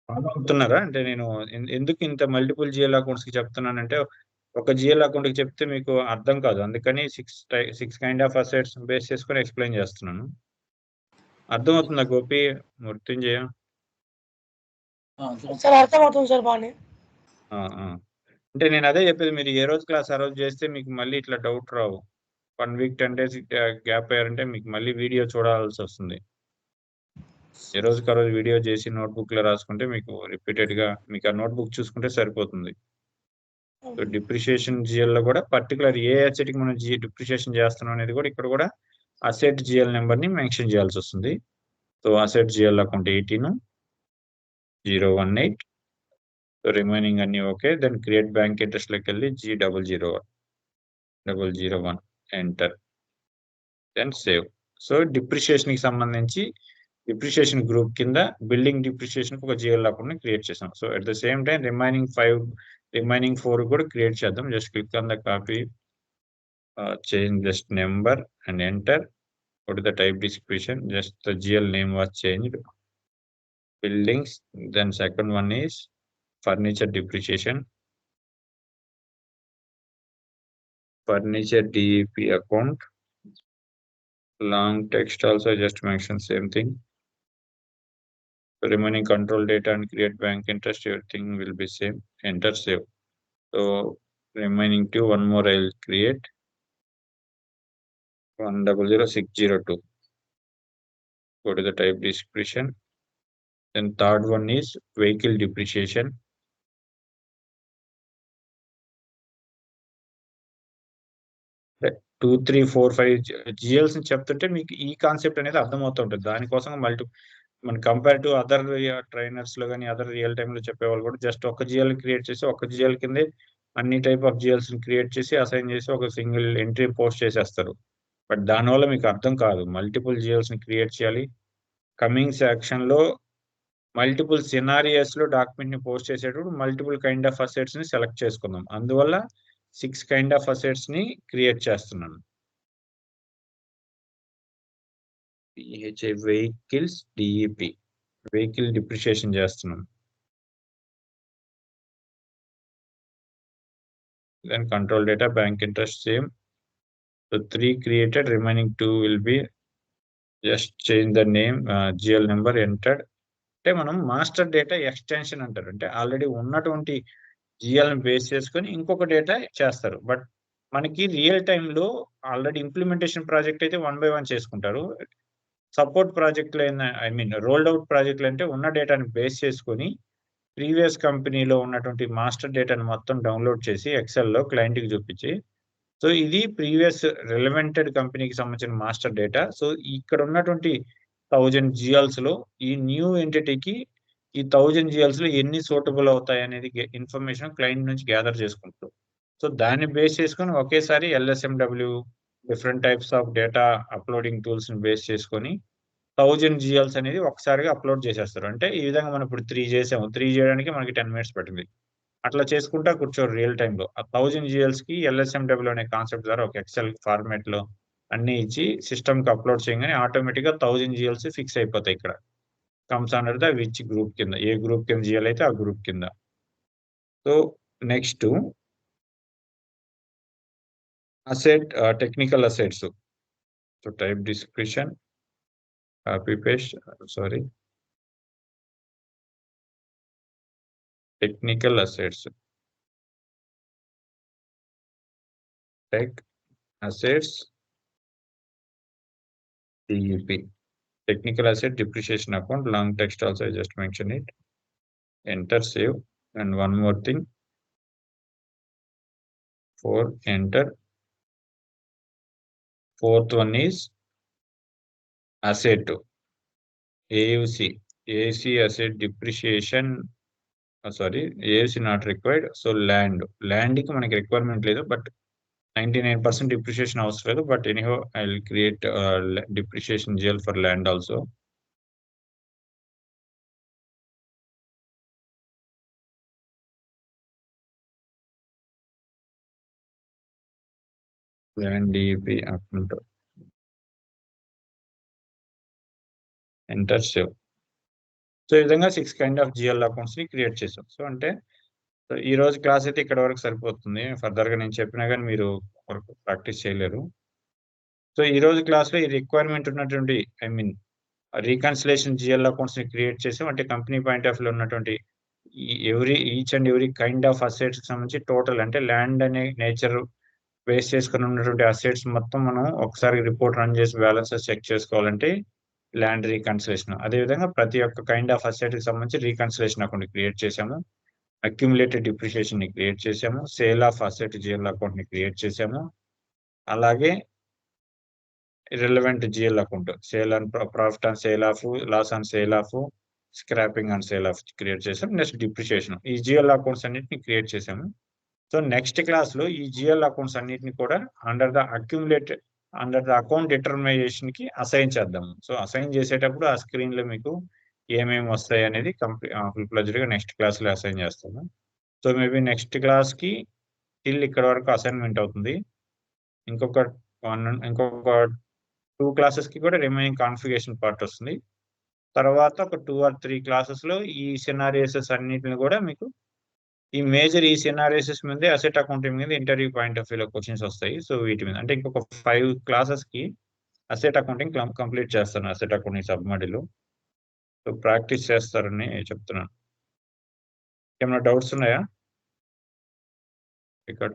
అవుతున్నారా అంటే నేను ఎందుకు ఇంత మల్టిపుల్ GL అకౌంట్స్ కి చెప్తున్నానంటే ఒక GL అకౌంట్ కి చెప్తే మీకు అర్థం కాదు, అందుకని 6 కైండ్ ఆఫ్ అసెట్స్ బేస్ చేసుకొని ఎక్స్ప్లెయిన్ చేస్తున్నాను. అర్థమవుతుందా గోపి, మృత్యుంజయ? సార్ అర్థమవుతుంది సార్ బాగానే. అంటే నేను అదే చెప్పేది, మీరు ఏ రోజు క్లాస్ ఆ రోజు చేస్తే మీకు మళ్ళీ ఇట్లా డౌట్ రావు. 1 వీక్ 10 days గ్యాప్ అయ్యారంటే మీకు మళ్ళీ వీడియో చూడాల్సి వస్తుంది. ఏ రోజుకి ఆ రోజు వీడియో చేసి నోట్బుక్ లో రాసుకుంటే మీకు రిపీటెడ్ గా మీకు ఆ నోట్బుక్ చూసుకుంటే సరిపోతుంది. సో డిప్రిషియేషన్ జిఎల్ లో కూడా పర్టికులర్ ఏ అసెట్ కి మనం డిప్రిషియేషన్ చేస్తున్నాం అనేది కూడా ఇక్కడ కూడా అసెట్ జిఎల్ నెంబర్ ని మెన్షన్ చేయాల్సి వస్తుంది. So asset GL account 18018. So remaining అన్ని okay. Then create bank interest లోకి వెళ్ళి G001 enter, then save. So depreciation కి సంబంధించి డిప్రిషియేషన్ గ్రూప్ కింద బిల్డింగ్ డిప్రిషియేషన్ ఒక జిఎల్ అకౌంట్ ని క్రియేట్ చేసాం. So at the same time remaining 4 కూడా క్రియేట్ చేద్దాం. Just click on the copy, change just number and enter. Go to the type description, just the GL name was changed. Buildings, then second one is furniture depreciation. Furniture DEP account. Long text also just mention same thing. So remaining control data and create bank interest, everything will be same. Enter, save. So remaining 2, one more I will create. 100602. Go to the type description. Then third one is vehicle depreciation. Like 2, 3, 4, 5 GLs ని చెప్తుంటే మీకు ఈ concept అనేది అర్థమవుతుంటుంది. దానికోసం మన compare to other trainers లో కానీ other real time లో చెప్పేవాళ్ళు కూడా జస్ట్ ఒక GL క్రియేట్ చేసి ఒక GL కిందే అన్ని టైప్ ఆఫ్ GLs ని క్రియేట్ చేసి అసైన్ చేసి ఒక సింగిల్ ఎంట్రీ పోస్ట్ చేసేస్తారు. బట్ దానివల్ల మీకు అర్థం కాదు. మల్టిపుల్ GLs ని క్రియేట్ చేయాలి. కమింగ్ సెక్షన్ లో మల్టిపుల్ సినారియోస్ లో డాక్యుమెంట్ ని పోస్ట్ చేసేటప్పుడు మల్టిపుల్ కైండ్ ఆఫ్ అసెట్స్ ని సెలెక్ట్ చేసుకుందాం. అందువల్ల 6 కైండ్ ఆఫ్ అసెట్స్ ని క్రియేట్ చేస్తున్నాను. వెహికల్స్ DEP, వెహికల్ డిప్రిషియేషన్ చేస్తున్నాను. Then control data, bank interest same. So 3 created, remaining 2 will be just change the name, GL number entered. అంటే మనం master data extension అంటారు. అంటే ఆల్రెడీ ఉన్నటువంటి GL ని base చేసుకొని ఇంకొక డేటా చేస్తారు. బట్ మనకి రియల్ టైంలో ఆల్రెడీ ఇంప్లిమెంటేషన్ ప్రాజెక్ట్ అయితే 1 by 1 చేసుకుంటారు. సపోర్ట్ ప్రాజెక్టులు రోల్డ్ అవుట్ ప్రాజెక్టులు అంటే ఉన్న డేటాని బేస్ చేసుకొని ప్రీవియస్ కంపెనీలో ఉన్నటువంటి మాస్టర్ డేటాను మొత్తం డౌన్లోడ్ చేసి ఎక్సెల్లో క్లయింట్కి చూపించి, సో ఇది ప్రీవియస్ రిలవెంటెడ్ కంపెనీకి సంబంధించిన మాస్టర్ డేటా. సో ఇక్కడ ఉన్నటువంటి 1000 GLs లో ఈ న్యూ ఎంటిటీకి ఈ 1000 GLs లో ఎన్ని సూటబుల్ అవుతాయి అనేది ఇన్ఫర్మేషన్ క్లయింట్ నుంచి గ్యాదర్ చేసుకుంటారు. సో దాన్ని బేస్ చేసుకొని ఒకేసారి LSMW different types of data uploading tools ని బేస్ చేసుకొని 1000 GLs అనేది ఒకసారిగా అప్లోడ్ చేసేస్తారు. అంటే ఈ విధంగా మనం ఇప్పుడు 3 చేసాము. 3 చేయడానికి మనకి 10 minutes పట్టింది. అట్లా చేసుకుంటా కూర్చోరు రియల్ టైంలో. ఆ 1000 జిఎల్స్‌కి ఎల్ఎస్ఎండబ్ల్యూ అనే కాన్సెప్ట్ ద్వారా ఒక ఎక్సెల్ ఫార్మాట్‌లో అన్నీ ఇచ్చి సిస్టమ్‌కి అప్‌లోడ్ చేయంగానే ఆటోమేటిక్‌గా 1000 జిఎల్స్ ఫిక్స్ అయిపోతాయి ఇక్కడ. Comes under the which group కింద. ఏ గ్రూప్ కింద జిఎల్ అయితే ఆ గ్రూప్ కింద. So, next technical assets. So, type description, copy paste, sorry. Technical assets. Tech assets TEP. Technical asset depreciation account, long text also I just mentioned it. Enter, save, and one more thing. Enter. Fourth one is asset. AUC. AUC asset depreciation. Sorry, AUC not required. So land. Land ki manaki requirement ledu, but 99% depreciation అవసరం లేదు. But anyhow, I will create depreciation GL for land also. Land DEP account. Enter, save. So ఈ విధంగా 6 kind of GL accounts ని create చేసాం. So అంటే ఈ రోజు class అయితే ఇక్కడ వరకు సరిపోతుంది. ఫర్దర్‌గా నేను చెప్పినా గాని మీరు ప్రాక్టీస్ చేయలేరు. సో ఈ రోజు క్లాస్‌లో ఈ రిక్వైర్మెంట్ ఉన్నటువంటి రీకన్సిలేషన్ జిఎల్ అకౌంట్స్ ని క్రియేట్ చేసాం. అంటే కంపెనీ పాయింట్ ఆఫ్ వ్యూలో ఉన్నటువంటి each and every kind of assets కి సంబంధించి టోటల్ అంటే ల్యాండ్ అనే నేచర్ బేస్ చేసుకొని ఉన్నటువంటి అసెట్స్ మొత్తం మనం ఒకసారి రిపోర్ట్ రన్ చేసి బ్యాలెన్సెస్ చెక్ చేసుకోవాలంటే ల్యాండ్ రీకన్సిలేషన్. అదేవిధంగా ప్రతి ఒక్క కైండ్ ఆఫ్ అసెట్ కి సంబంధించి రీకన్సిలేషన్ అకౌంట్ క్రియేట్ చేసాము. అక్యుములేటెడ్ డిప్రిషియేషన్ ని క్రియేట్ చేసాము. Sale of asset GL account ని క్రియేట్ చేసాము. అలాగే relevant GL account sale and profit and sale of, loss and sale of, scrapping and sale of create చేసాం. Next depreciation. ఈ GL accounts అన్నిటిని create చేసాము. So next class లో ఈ GL accounts అన్నిటిని కూడా అండర్ ద అకౌంట్ డిటర్మినేషన్ కి assign చేద్దాం. సో అసైన్ చేసేటప్పుడు ఆ స్క్రీన్ లో మీకు ఏమేమి వస్తాయి అనేది ఫుల్ ఫ్లెడ్జ్డ్ గా నెక్స్ట్ క్లాస్ లో అసైన్ చేస్తాము. సో మేబీ నెక్స్ట్ క్లాస్ కి టిల్ ఇక్కడ వరకు అసైన్మెంట్ అవుతుంది. ఇంకొక 2 క్లాసెస్ కి కూడా రిమైనింగ్ కాన్ఫిగరేషన్ పార్ట్ వస్తుంది. తర్వాత ఒక 2 or 3 క్లాసెస్ లో ఈ సినారియోస్ అన్నిటిని కూడా మీకు ఈ సినారియోస్ మీదే అసెట్ అకౌంటింగ్ మీద ఇంటర్వ్యూ పాయింట్ ఆఫ్ వ్యూలో క్వశ్చన్స్ వస్తాయి. సో వీటి మీద అంటే ఇంకొక 5 క్లాసెస్ కి అసెట్ అకౌంటింగ్ కంప్లీట్ చేస్తాను. Asset accounting sub module. So practice చేస్తారని చెప్తున్నాను. ఏమైనా డౌట్స్ ఉన్నాయా? ఇక్కడ